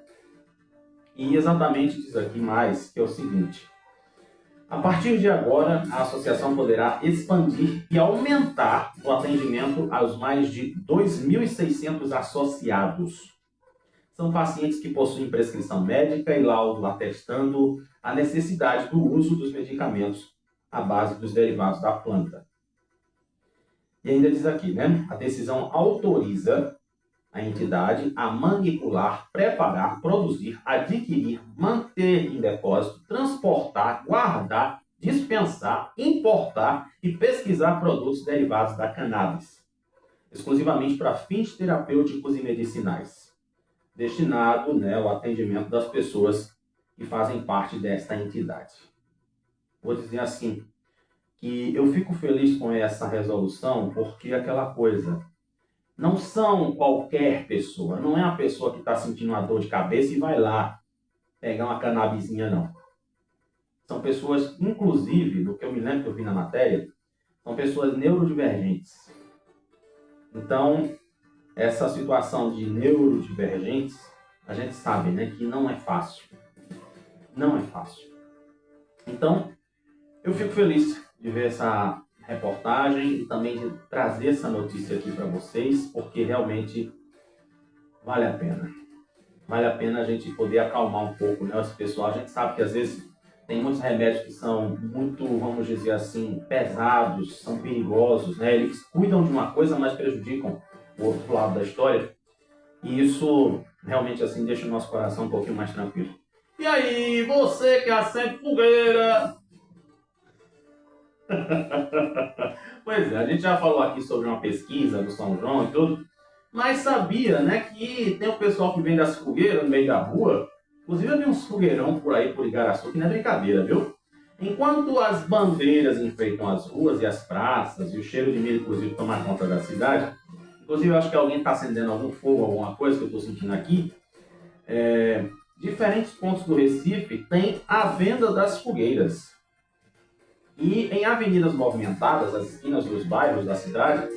E exatamente diz aqui mais, que é o seguinte: a partir de agora, a associação poderá expandir e aumentar o atendimento aos mais de 2.600 associados. São pacientes que possuem prescrição médica e laudo atestando a necessidade do uso dos medicamentos à base dos derivados da planta. E ainda diz aqui, né? A decisão autoriza a entidade a manipular, preparar, produzir, adquirir, manter em depósito, transportar, guardar, dispensar, importar e pesquisar produtos derivados da cannabis, exclusivamente para fins terapêuticos e medicinais, destinado, né, ao atendimento das pessoas que fazem parte desta entidade. Vou dizer assim, que eu fico feliz com essa resolução, porque aquela coisa, não são qualquer pessoa, não é a pessoa que está sentindo uma dor de cabeça e vai lá pegar uma cannabisinha, não. São pessoas, inclusive, do que eu me lembro que eu vi na matéria, são pessoas neurodivergentes. Então, essa situação de neurodivergentes, a gente sabe, né, que não é fácil. Não é fácil. Então, eu fico feliz de ver essa reportagem e também de trazer essa notícia aqui para vocês, porque realmente vale a pena. Vale a pena a gente poder acalmar um pouco, né, esse pessoal. A gente sabe que às vezes tem muitos remédios que são muito, vamos dizer assim, pesados, são perigosos, né? Eles cuidam de uma coisa, mas prejudicam o outro lado da história. E isso realmente assim deixa o nosso coração um pouquinho mais tranquilo. E aí, você que acende fogueira? Pois é, a gente já falou aqui sobre uma pesquisa do São João e tudo, mas sabia, né, que tem o pessoal que vende as fogueiras no meio da rua. Inclusive eu vi uns fogueirão por aí por Igaraçu, que não é brincadeira, viu? Enquanto as bandeiras enfeitam as ruas e as praças e o cheiro de milho cozido toma conta da cidade, inclusive eu acho que alguém está acendendo algum fogo, alguma coisa que eu estou sentindo aqui, diferentes pontos do Recife tem a venda das fogueiras. E em avenidas movimentadas, as esquinas dos bairros da cidade,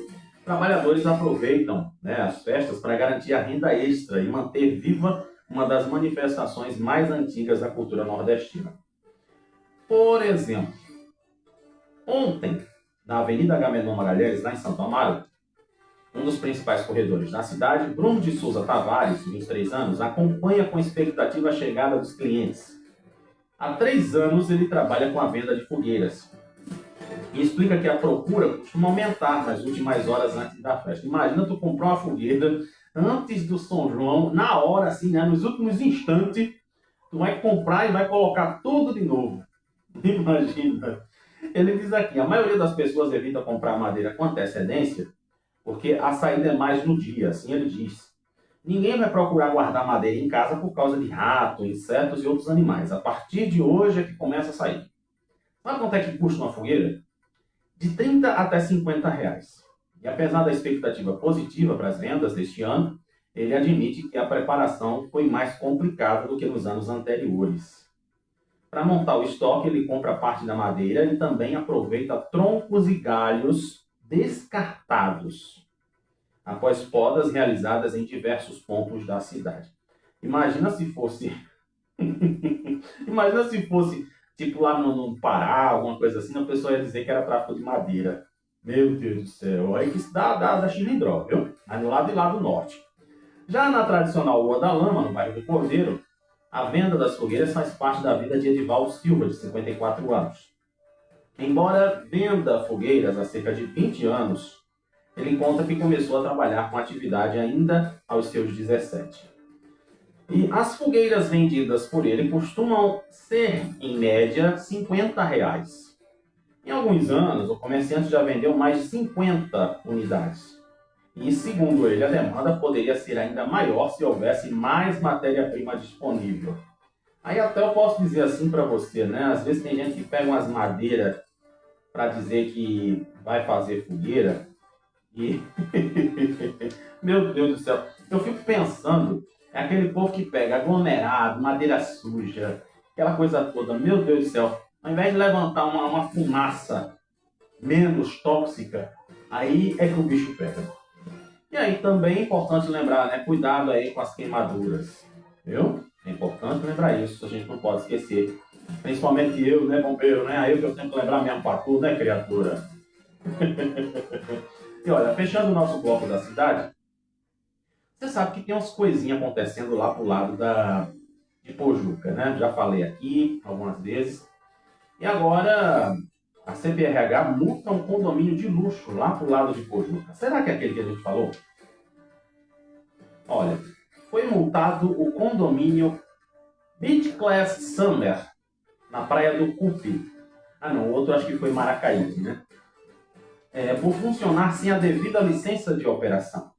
trabalhadores aproveitam, né, as festas para garantir a renda extra e manter viva uma das manifestações mais antigas da cultura nordestina. Por exemplo, ontem, na Avenida Agamenon Magalhães, lá em Santo Amaro, um dos principais corredores da cidade, Bruno de Souza Tavares, de 23 anos, acompanha com expectativa a chegada dos clientes. Há 3 anos ele trabalha com a venda de fogueiras e explica que a procura costuma aumentar nas últimas horas antes da festa. Imagina tu comprar uma fogueira antes do São João, na hora assim, né, nos últimos instantes, tu vai comprar e vai colocar tudo de novo. Imagina. Ele diz aqui, a maioria das pessoas evita comprar madeira com antecedência porque a saída é mais no dia, assim ele diz. Ninguém vai procurar guardar madeira em casa por causa de rato, insetos e outros animais. A partir de hoje é que começa a sair. Sabe quanto é que custa uma fogueira? De 30 até 50 reais. E apesar da expectativa positiva para as vendas deste ano, ele admite que a preparação foi mais complicada do que nos anos anteriores. Para montar o estoque, ele compra parte da madeira e também aproveita troncos e galhos descartados após podas realizadas em diversos pontos da cidade. Imagina se fosse imagina se fosse tipo lá no Pará, alguma coisa assim, a pessoa ia dizer que era tráfico de madeira. Meu Deus do céu, aí que isso dá chilindró, viu? Aí no lado de lá do norte. Já na tradicional Rua da Lama, no bairro do Cordeiro, a venda das fogueiras faz parte da vida de Edivaldo Silva, de 54 anos. Embora venda fogueiras há cerca de 20 anos, ele conta que começou a trabalhar com a atividade ainda aos seus 17. E as fogueiras vendidas por ele costumam ser, em média, 50 reais. Em alguns anos, o comerciante já vendeu mais de 50 unidades. E, segundo ele, a demanda poderia ser ainda maior se houvesse mais matéria-prima disponível. Aí até eu posso dizer assim para você, né? Às vezes tem gente que pega umas madeiras para dizer que vai fazer fogueira e... Meu Deus do céu, eu fico pensando, é aquele povo que pega aglomerado, madeira suja, aquela coisa toda, meu Deus do céu, ao invés de levantar uma fumaça menos tóxica, aí é que o bicho pega. E aí também é importante lembrar, né, cuidado aí com as queimaduras, viu? É importante lembrar isso, a gente não pode esquecer. Principalmente eu, né, bombeiro, né? Aí que eu tenho que lembrar mesmo para tudo, né, criatura? E olha, fechando o nosso bloco da cidade, você sabe que tem umas coisinhas acontecendo lá pro lado de Pojuca, né? Já falei aqui algumas vezes. E agora a CPRH multa um condomínio de luxo lá pro lado de Pojuca. Será que é aquele que a gente falou? Olha, foi multado o condomínio Beach Class Summer, na praia do Cupi. Ah não, o outro acho que foi Maracaípe, né? Por funcionar sem a devida licença de operação.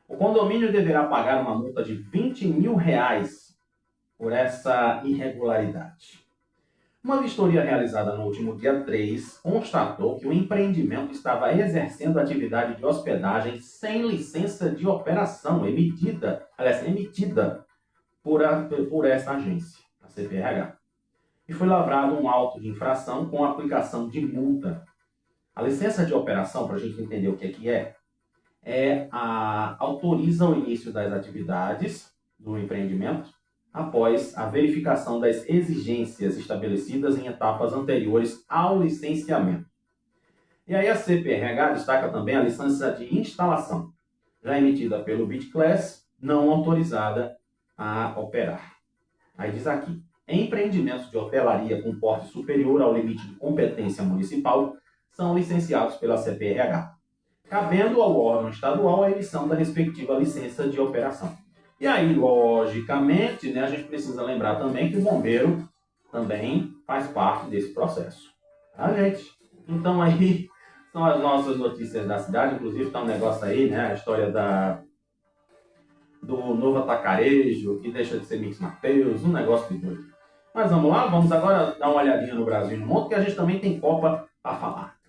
O condomínio deverá pagar uma multa de 20 mil reais por essa irregularidade. Uma vistoria realizada no último dia 3 constatou que o empreendimento estava exercendo atividade de hospedagem sem licença de operação emitida por essa agência, a CPRH. E foi lavrado um auto de infração com aplicação de multa. A licença de operação, para a gente entender o que autoriza o início das atividades do empreendimento após a verificação das exigências estabelecidas em etapas anteriores ao licenciamento. E aí a CPRH destaca também a licença de instalação, já emitida pelo BitClass, não autorizada a operar. Aí diz aqui, empreendimentos de hotelaria com porte superior ao limite de competência municipal são licenciados pela CPRH, cabendo ao órgão estadual a emissão da respectiva licença de operação. E aí, logicamente, né, a gente precisa lembrar também que o bombeiro também faz parte desse processo. Tá, gente? Então aí são as nossas notícias da cidade, inclusive está um negócio aí, né, a história do novo atacarejo, que deixa de ser Mix Mateus, um negócio de doido. Mas vamos lá, vamos agora dar uma olhadinha no Brasil e no mundo, que a gente também tem Copa para falar.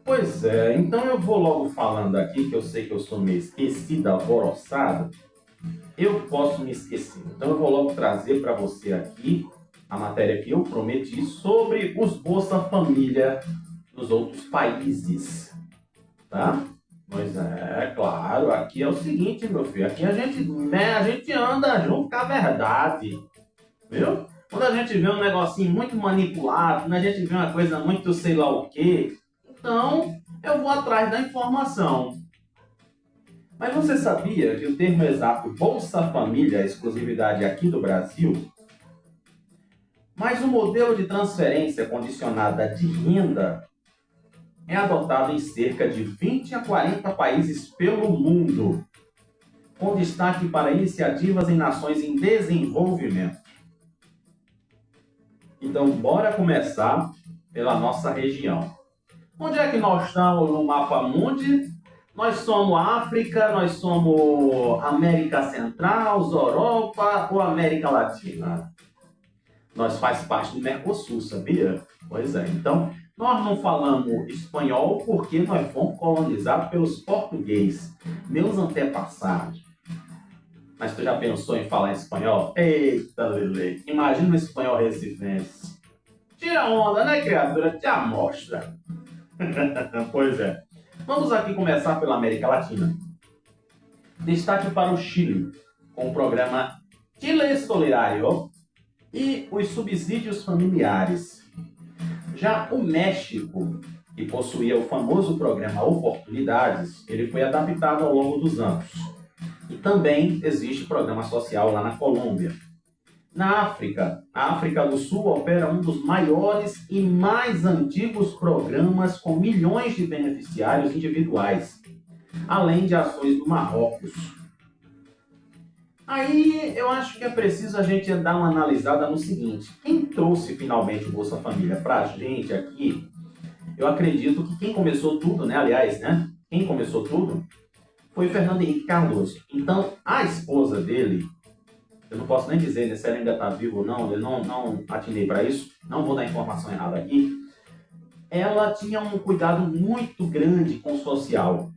Pois é, então eu vou logo falando aqui, que eu sei que eu sou meio esquecido, alvoroçado, eu posso me esquecer. Então eu vou logo trazer para você aqui a matéria que eu prometi sobre os Bolsa Família dos outros países, tá? Pois é, claro, aqui é o seguinte, meu filho, aqui a gente anda junto com a verdade, viu? Quando a gente vê um negocinho muito manipulado, quando a gente vê uma coisa muito sei lá o quê, então eu vou atrás da informação. Mas você sabia que o termo exato Bolsa Família é exclusividade aqui do Brasil? Mas o modelo de transferência condicionada de renda é adotado em cerca de 20 a 40 países pelo mundo, com destaque para iniciativas em nações em desenvolvimento. Então, bora começar pela nossa região. Onde é que nós estamos no mapa mundi? Nós somos África, nós somos América Central, Europa ou América Latina? Nós faz parte do Mercosul, sabia? Pois é, então nós não falamos espanhol porque nós fomos colonizados pelos portugueses, meus antepassados. Mas tu já pensou em falar espanhol? Eita, Lele, imagina o espanhol recifense. Tira onda, né, criatura? Te amostra. Pois é. Vamos aqui começar pela América Latina. Destaque para o Chile, com o programa Chile Solidário e os subsídios familiares. Já o México, que possuía o famoso programa Oportunidades, ele foi adaptado ao longo dos anos. E também existe programa social lá na Colômbia. Na África, a África do Sul opera um dos maiores e mais antigos programas com milhões de beneficiários individuais, além de ações do Marrocos. Aí eu acho que é preciso a gente dar uma analisada no seguinte: quem trouxe finalmente o Bolsa Família para a gente aqui, eu acredito que quem começou tudo, quem começou tudo foi Fernando Henrique Cardoso. Então, a esposa dele, eu não posso nem dizer se ela ainda está viva ou não, eu não atinei para isso, não vou dar informação errada aqui. Ela tinha um cuidado muito grande com o social.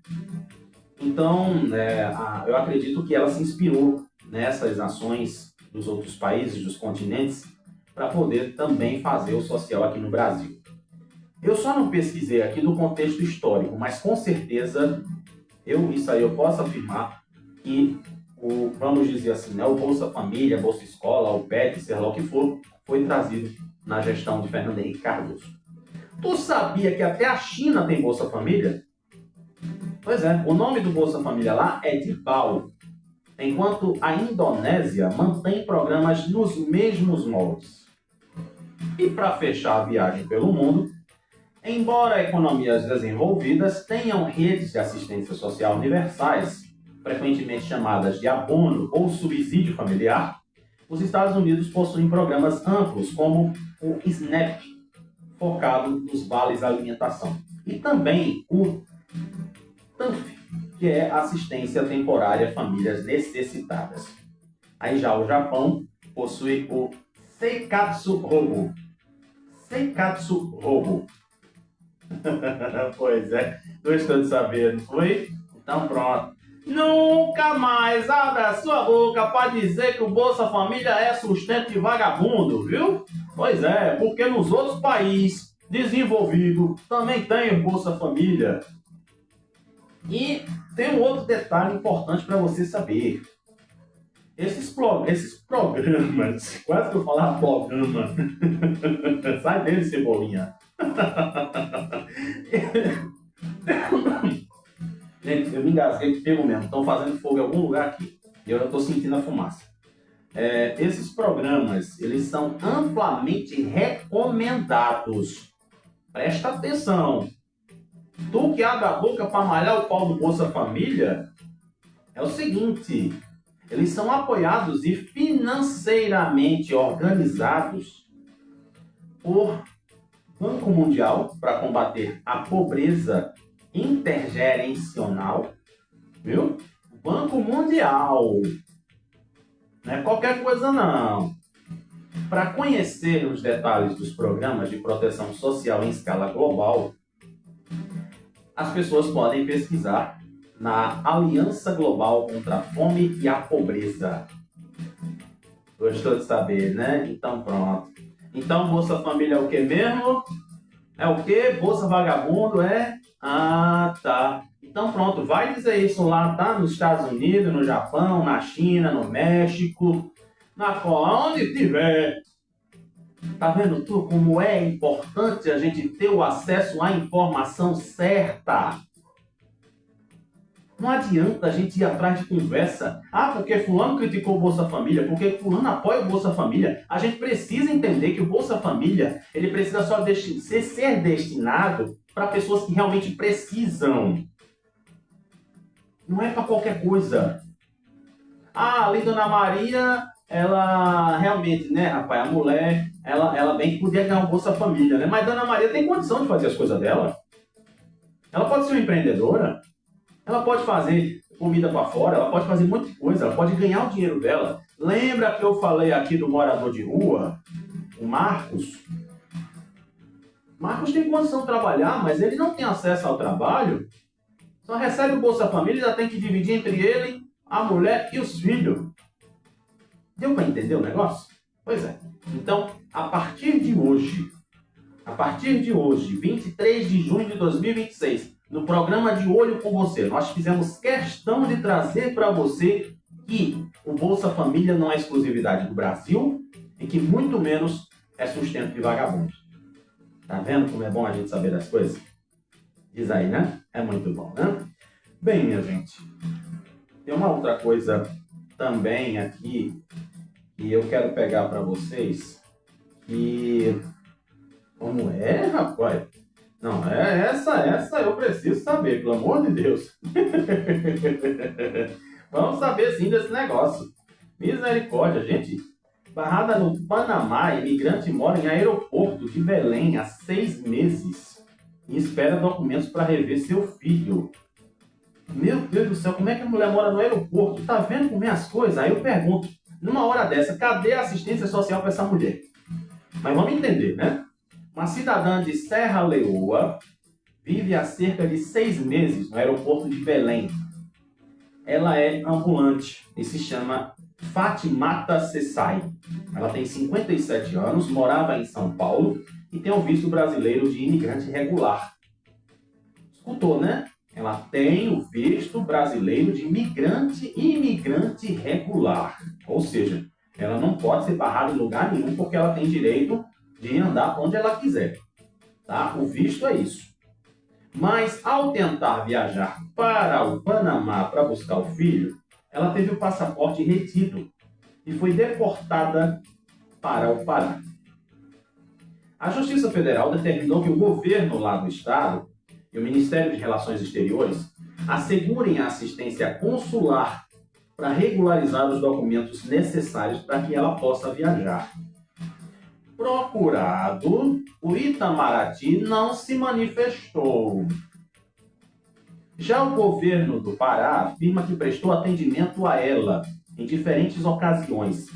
Então, eu acredito que ela se inspirou nessas ações dos outros países, dos continentes, para poder também fazer o social aqui no Brasil. Eu só não pesquisei aqui no contexto histórico, mas com certeza, isso aí eu posso afirmar que vamos dizer assim, o Bolsa Família, Bolsa Escola, o PET, seja lá o que for, foi trazido na gestão de Fernando Henrique Cardoso. Tu sabia que até a China tem Bolsa Família? Pois é, o nome do Bolsa Família lá é de BAL, enquanto a Indonésia mantém programas nos mesmos moldes. E para fechar a viagem pelo mundo, embora economias desenvolvidas tenham redes de assistência social universais, frequentemente chamadas de abono ou subsídio familiar, os Estados Unidos possuem programas amplos como o SNAP, focado nos vales alimentação, e também o TANF, que é assistência temporária a famílias necessitadas. Aí já o Japão possui o Seikatsu Robo. Seikatsu Robo. Pois é, gostou de saber, não foi? Então pronto. Nunca mais abra sua boca para dizer que o Bolsa Família é sustento de vagabundo, viu? Pois é, porque nos outros países desenvolvido, também tem o Bolsa Família. E tem um outro detalhe importante para você saber. Esses programas, quase que eu falava programa, sai dele, Cebolinha. Gente, eu me engasguei que pego mesmo, estão fazendo fogo em algum lugar aqui, e eu já estou sentindo a fumaça. Esses programas, eles são amplamente recomendados. Presta atenção. Tu que abre a boca para malhar o pau do Bolsa Família, é o seguinte, eles são apoiados e financeiramente organizados por Banco Mundial para combater a pobreza intergerencial, viu? Banco Mundial. Não é qualquer coisa não. Para conhecer os detalhes dos programas de proteção social em escala global, as pessoas podem pesquisar na Aliança Global contra a Fome e a Pobreza. Gostou de saber, né? Então pronto. Então Bolsa Família é o que mesmo? É o que? Bolsa Vagabundo é? Ah, tá. Então pronto, vai dizer isso lá, tá? Nos Estados Unidos, no Japão, na China, no México, na Coreia, onde tiver. Tá vendo tu como é importante a gente ter o acesso à informação certa? Não adianta a gente ir atrás de conversa. Ah, porque fulano criticou o Bolsa Família, porque fulano apoia o Bolsa Família. A gente precisa entender que o Bolsa Família, ele precisa só ser destinado para pessoas que realmente precisam. Não é para qualquer coisa. Ah, ali Dona Maria, ela realmente, né, rapaz, a mulher, ela bem que podia ganhar um Bolsa Família, né? Mas Dona Maria tem condição de fazer as coisas dela. Ela pode ser uma empreendedora. Ela pode fazer comida para fora, ela pode fazer muita coisa, ela pode ganhar o dinheiro dela. Lembra que eu falei aqui do morador de rua, o Marcos? Marcos tem condição de trabalhar, mas ele não tem acesso ao trabalho. Só recebe o Bolsa Família e já tem que dividir entre ele, a mulher e os filhos. Deu para entender o negócio? Pois é. Então, a partir de hoje, 23 de junho de 2026, no programa De Olho com Você, nós fizemos questão de trazer para você que o Bolsa Família não é exclusividade do Brasil e que muito menos é sustento de vagabundo. Tá vendo como é bom a gente saber das coisas? Diz aí, né? É muito bom, né? Bem, minha gente, tem uma outra coisa também aqui que eu quero pegar para vocês que... Como é, rapaz? Não, essa eu preciso saber, pelo amor de Deus. Vamos saber sim desse negócio. Misericórdia, gente. Barrada no Panamá, imigrante mora em aeroporto de Belém há 6 meses e espera documentos para rever seu filho. Meu Deus do céu, como é que a mulher mora no aeroporto? Tá vendo como é as coisas? Aí eu pergunto, numa hora dessa, cadê a assistência social para essa mulher? Mas vamos entender, né? Uma cidadã de Serra Leoa vive há cerca de 6 meses no aeroporto de Belém. Ela é ambulante e se chama Fatimata Sessai. Ela tem 57 anos, morava em São Paulo e tem o visto brasileiro de imigrante regular. Escutou, né? Ela tem o visto brasileiro de imigrante regular. Ou seja, ela não pode ser barrada em lugar nenhum porque ela tem direito de andar onde ela quiser. Tá? O visto é isso. Mas ao tentar viajar para o Panamá para buscar o filho, ela teve o passaporte retido e foi deportada para o Pará. A Justiça Federal determinou que o governo lá do estado e o Ministério de Relações Exteriores assegurem a assistência consular para regularizar os documentos necessários para que ela possa viajar. Procurado, o Itamaraty não se manifestou. Já o governo do Pará afirma que prestou atendimento a ela em diferentes ocasiões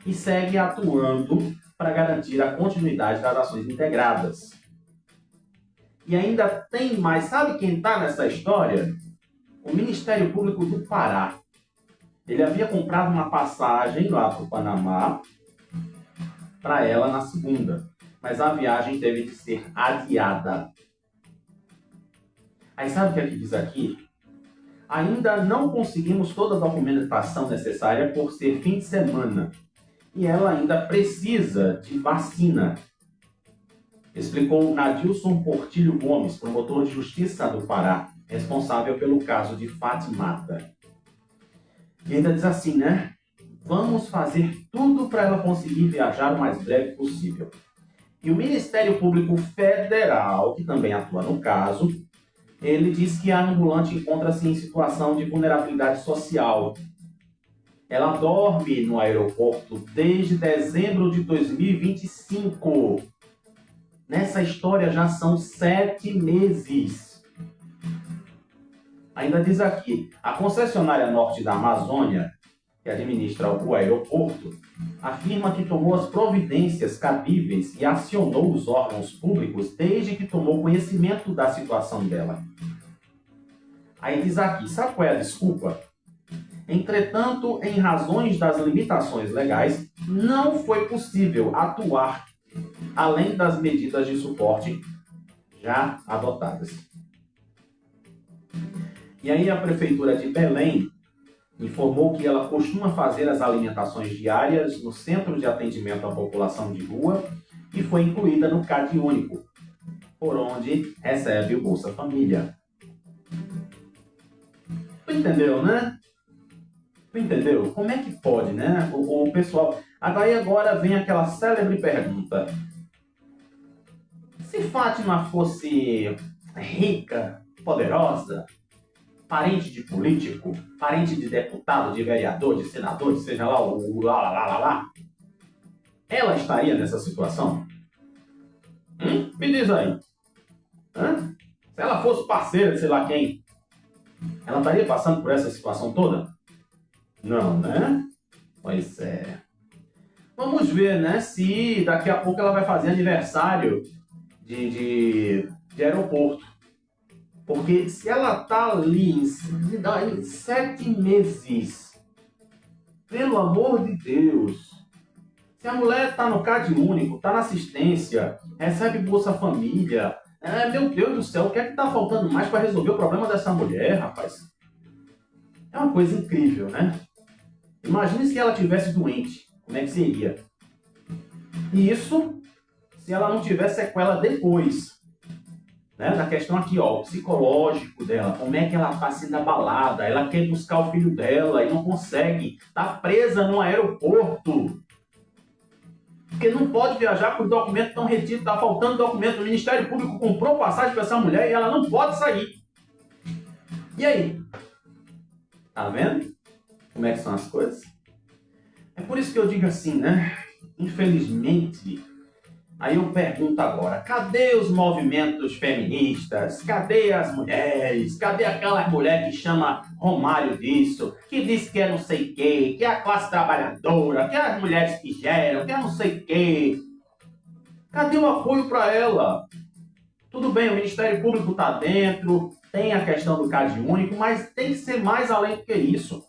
e segue atuando para garantir a continuidade das ações integradas. E ainda tem mais, sabe quem está nessa história? O Ministério Público do Pará. Ele havia comprado uma passagem lá para o Panamá para ela na segunda. mas a viagem teve de ser adiada. Aí sabe o que é que diz aqui? Ainda não conseguimos toda a documentação necessária por ser fim de semana e ela ainda precisa de vacina, explicou Nadilson Portilho Gomes, promotor de justiça do Pará, responsável pelo caso de Fatimata. E ainda diz assim, né? Vamos fazer tudo para ela conseguir viajar o mais breve possível. E o Ministério Público Federal, que também atua no caso, ele diz que a ambulante encontra-se em situação de vulnerabilidade social. Ela dorme no aeroporto desde dezembro de 2025. Nessa história já são 7 meses. Ainda diz aqui, a concessionária norte da Amazônia, que administra o aeroporto, afirma que tomou as providências cabíveis e acionou os órgãos públicos desde que tomou conhecimento da situação dela. Aí diz aqui, sabe qual é a desculpa? Entretanto, em razões das limitações legais, não foi possível atuar além das medidas de suporte já adotadas. E aí a Prefeitura de Belém informou que ela costuma fazer as alimentações diárias no Centro de Atendimento à População de Rua e foi incluída no CAD Único, por onde recebe o Bolsa Família. Tu entendeu, né? Tu entendeu? Como é que pode, né? O pessoal... Agora vem aquela célebre pergunta. Se Fátima fosse rica, poderosa, parente de político, parente de deputado, de vereador, de senador, de seja lá o lá, ela estaria nessa situação? Me diz aí. Se ela fosse parceira de sei lá quem, ela estaria passando por essa situação toda? Não, né? Pois é. Vamos ver, né, se daqui a pouco ela vai fazer aniversário de aeroporto. Porque se ela está ali em 7 meses, pelo amor de Deus, se a mulher está no CAD Único, está na assistência, recebe Bolsa Família, meu Deus do céu, o que é que está faltando mais para resolver o problema dessa mulher, rapaz? É uma coisa incrível, né? Imagine se ela tivesse doente, como é que seria? E isso, se ela não tiver sequela depois. Né? Na questão aqui, ó, o psicológico dela, como é que ela está sendo abalada, ela quer buscar o filho dela e não consegue, está presa no aeroporto, porque não pode viajar por documento tão retido, está faltando documento, o Ministério Público comprou passagem para essa mulher e ela não pode sair. E aí? Tá vendo como é que são as coisas? É por isso que eu digo assim, né? Infelizmente, aí eu pergunto agora, cadê os movimentos feministas? Cadê as mulheres? Cadê aquela mulher que chama Romário disso? Que diz que é não sei o quê, que é a classe trabalhadora, que é as mulheres que geram, que é não sei o quê. Cadê o apoio para ela? Tudo bem, o Ministério Público está dentro, tem a questão do CAD Único, mas tem que ser mais além do que isso.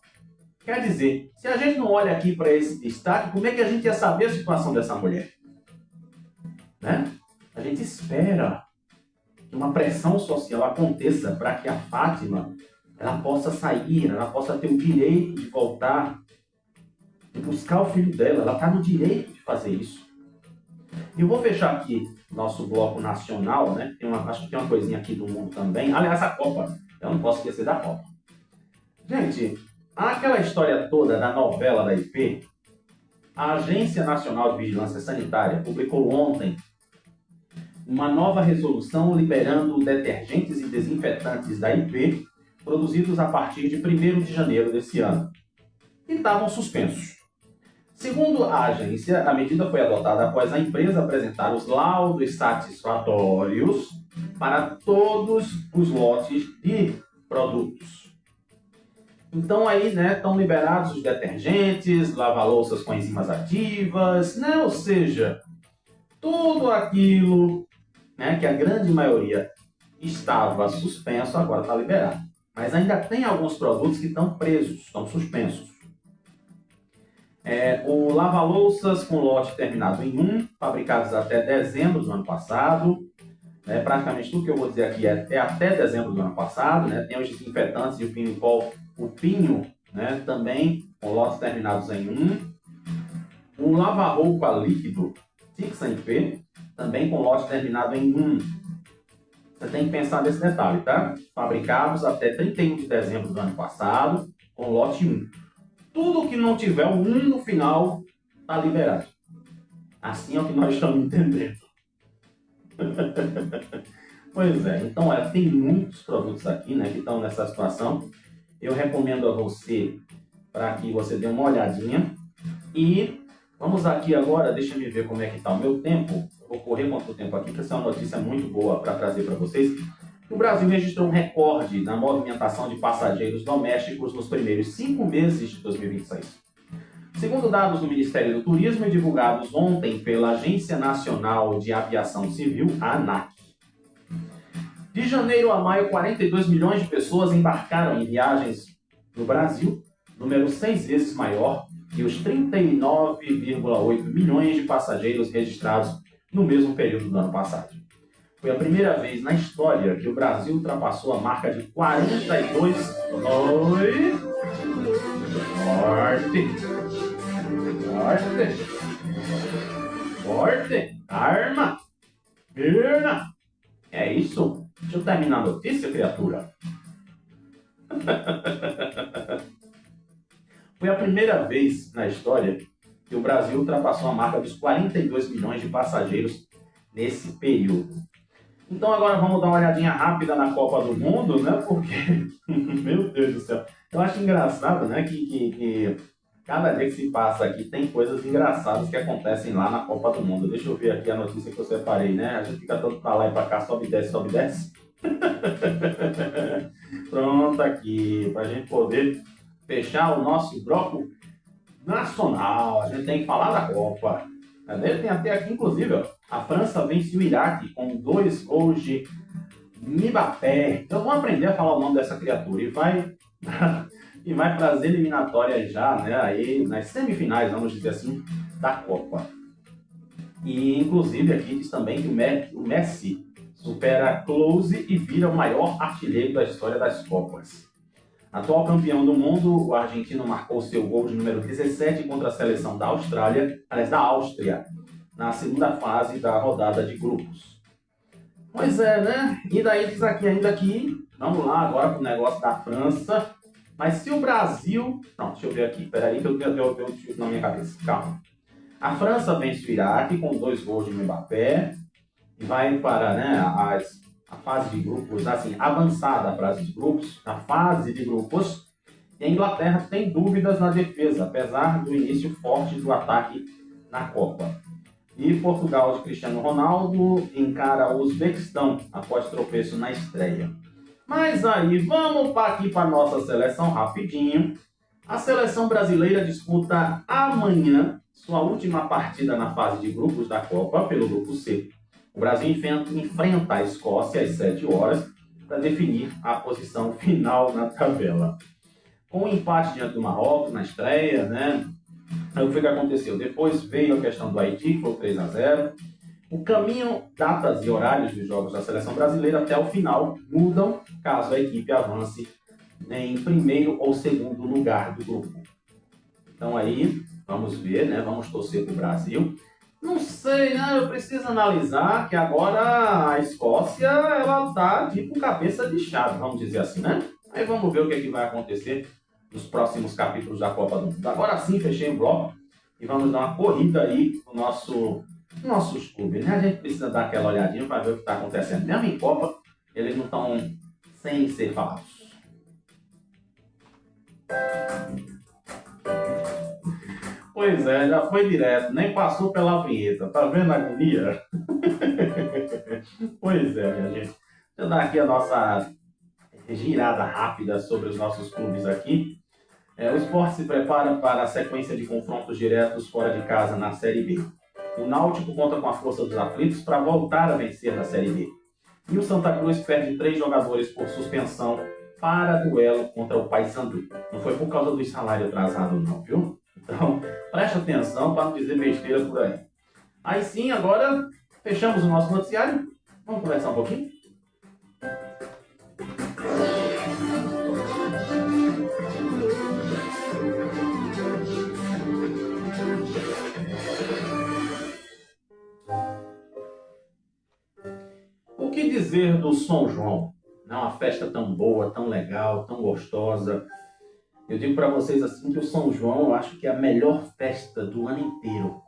Quer dizer, se a gente não olha aqui para esse destaque, como é que a gente ia saber a situação dessa mulher? Né? A gente espera que uma pressão social aconteça para que a Fátima ela possa sair, ela possa ter o direito de voltar, de buscar o filho dela. Ela está no direito de fazer isso. E eu vou fechar aqui nosso bloco nacional, né? Acho que tem uma coisinha aqui do mundo também. Aliás, a Copa. Eu não posso esquecer da Copa. Gente, aquela história toda da novela da IP, a Agência Nacional de Vigilância Sanitária publicou ontem uma nova resolução liberando detergentes e desinfetantes da IP produzidos a partir de 1º de janeiro desse ano, e estavam suspensos. Segundo a agência, a medida foi adotada após a empresa apresentar os laudos satisfatórios para todos os lotes de produtos. Então aí, né, estão liberados os detergentes, lava-louças com enzimas ativas, né, ou seja, tudo aquilo, né, que a grande maioria estava suspenso, agora está liberado. Mas ainda tem alguns produtos que estão presos, estão suspensos. O lava-louças com lote terminado em 1, fabricados até dezembro do ano passado. Praticamente tudo que eu vou dizer aqui é até dezembro do ano passado. Tem os desinfetantes e o pinho em pó, o pinho, também com lotes terminados em 1. Um lava-roupa líquido Tixa P, também com lote terminado em 1. Você tem que pensar nesse detalhe, tá? Fabricados até 31 de dezembro do ano passado, com lote 1. Tudo que não tiver o 1 no final, está liberado. Assim é o que nós estamos entendendo. Pois é, então tem muitos produtos aqui, que estão nessa situação. Eu recomendo a você, para que você dê uma olhadinha. E vamos aqui agora, deixa eu ver como é que está o meu tempo. Eu vou correr contra o tempo aqui, porque essa é uma notícia muito boa para trazer para vocês. O Brasil registrou um recorde na movimentação de passageiros domésticos nos primeiros 5 meses de 2026. Segundo dados do Ministério do Turismo e divulgados ontem pela Agência Nacional de Aviação Civil, a ANAC. De janeiro a maio, 42 milhões de pessoas embarcaram em viagens no Brasil, número 6 vezes maior que os 39,8 milhões de passageiros registrados no mesmo período do ano passado. Foi a primeira vez na história que o Brasil ultrapassou a marca de 42... Oi! Forte! Arma! Perna! É isso? Deixa eu terminar a notícia, criatura. Foi a primeira vez na história que o Brasil ultrapassou a marca dos 42 milhões de passageiros nesse período. Então agora vamos dar uma olhadinha rápida na Copa do Mundo, Porque, meu Deus do céu, eu acho engraçado, que cada dia que se passa aqui tem coisas engraçadas que acontecem lá na Copa do Mundo. Deixa eu ver aqui a notícia que eu separei, A gente fica todo pra lá e pra cá, sobe e desce, sobe e desce. Pronto aqui, pra gente poder fechar o nosso bloco nacional. A gente tem que falar da Copa. Tem até aqui, inclusive, ó, a França vence o Iraque com 2 gols de Mbappé. Então vamos aprender a falar o nome dessa criatura e vai para as eliminatórias já, aí nas semifinais, vamos dizer assim, da Copa. E inclusive aqui diz também que o Messi supera Klose e vira o maior artilheiro da história das Copas. Atual campeão do mundo, o argentino marcou seu gol de número 17 contra a seleção da Áustria, na segunda fase da rodada de grupos. Pois é, E daí diz aqui ainda que, vamos lá agora para o negócio da França, mas se o Brasil... Não, deixa eu ver aqui, peraí que eu tiro na minha cabeça, calma. A França vence o Iraque com 2 gols de Mbappé e vai para a fase de grupos, assim, avançada a fase de grupos, a fase de grupos, e a Inglaterra tem dúvidas na defesa, apesar do início forte do ataque na Copa. E Portugal de Cristiano Ronaldo encara o Uzbequistão após tropeço na estreia. Mas aí, vamos aqui para a nossa seleção rapidinho. A seleção brasileira disputa amanhã sua última partida na fase de grupos da Copa pelo grupo C. O Brasil enfrenta a Escócia às 7 horas para definir a posição final na tabela. Com o empate diante do Marrocos na estreia, Aí o que aconteceu? Depois veio a questão do Haiti, que foi 3-0. O caminho, datas e horários dos jogos da seleção brasileira até o final mudam caso a equipe avance em primeiro ou segundo lugar do grupo. Então aí, vamos ver, Vamos torcer para o Brasil. Não sei, Eu preciso analisar que agora a Escócia, ela tá tipo cabeça de chave, vamos dizer assim, Aí vamos ver o que é que vai acontecer nos próximos capítulos da Copa do Mundo. Agora sim, fechei o bloco e vamos dar uma corrida aí no nossos clubes, A gente precisa dar aquela olhadinha para ver o que está acontecendo. Mesmo em Copa, eles não estão sem ser falados. Pois é, já foi direto, nem passou pela vinheta. Tá vendo a agonia? Pois é, minha gente. Deixa eu dar aqui a nossa girada rápida sobre os nossos clubes aqui. O Sport se prepara para a sequência de confrontos diretos fora de casa na Série B. O Náutico conta com a força dos aflitos para voltar a vencer na Série B. E o Santa Cruz perde 3 jogadores por suspensão para duelo contra o Paysandu. Não foi por causa do salário atrasado não, viu? Então, Preste atenção para não dizer besteira por aí. Aí sim, agora fechamos o nosso noticiário. Vamos conversar um pouquinho? O que dizer do São João? Não, uma festa tão boa, tão legal, tão gostosa. Eu digo para vocês assim que o São João eu acho que é a melhor festa do ano inteiro.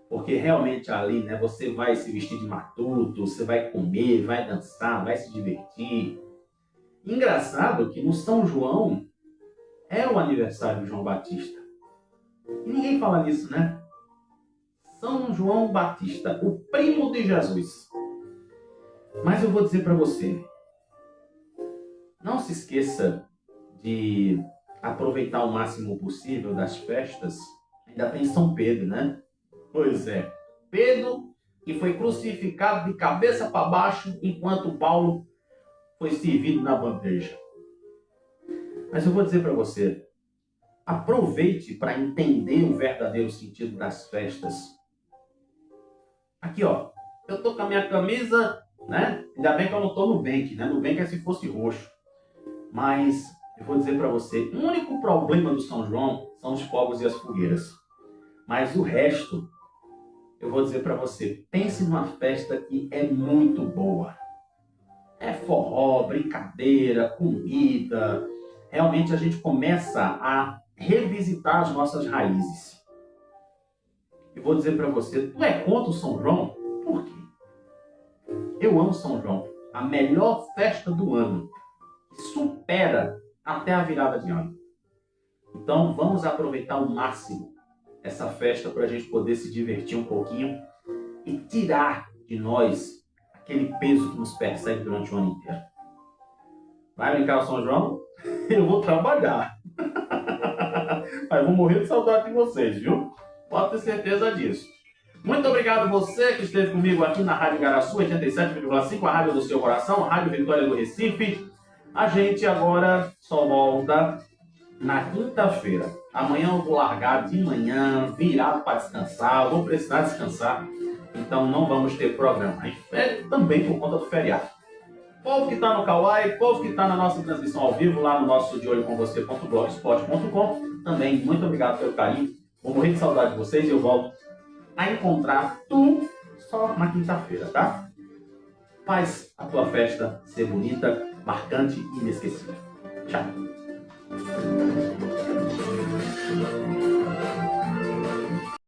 Porque realmente ali, né, você vai se vestir de matuto, você vai comer, vai dançar, vai se divertir. Engraçado que no São João é o aniversário de João Batista. E ninguém fala nisso, né? São João Batista, o primo de Jesus. Mas eu vou dizer para você, não se esqueça de aproveitar o máximo possível das festas. Ainda tem São Pedro, né? Pois é, Pedro que foi crucificado de cabeça para baixo enquanto Paulo foi servido na bandeja. Mas eu vou dizer para você, aproveite para entender o verdadeiro sentido das festas. Aqui ó, eu tô com a minha camisa, né? Ainda bem que eu não tô no Nubank, né? Nubank é se fosse roxo. Mas eu vou dizer para você, o único problema do São João são os fogos e as fogueiras. Mas o resto, eu vou dizer para você, pense numa festa que é muito boa. É forró, brincadeira, comida. Realmente a gente começa a revisitar as nossas raízes. Eu vou dizer para você, tu é contra o São João? Por quê? Eu amo São João. A melhor festa do ano. Supera até a virada de ano. Então vamos aproveitar ao máximo essa festa para a gente poder se divertir um pouquinho e tirar de nós aquele peso que nos persegue durante o ano inteiro. Vai brincar o São João? Eu vou trabalhar. Mas vou morrer de saudade de vocês, viu? Pode ter certeza disso. Muito obrigado você que esteve comigo aqui na Rádio Igaraçu 87,5, a rádio do seu coração, a Rádio Vitória do Recife. A gente agora só volta na quinta-feira. Amanhã eu vou largar de manhã, virado para descansar, vou precisar descansar. Então não vamos ter programa. É também por conta do feriado. Povo que está no Kawaii, povo que está na nossa transmissão ao vivo, lá no nosso deolhocomvocê.blogspot.com. Também muito obrigado pelo carinho. Vou morrer de saudade de vocês e eu volto a encontrar tu só na quinta-feira, tá? Faz a tua festa ser bonita, marcante e inesquecível. Tchau!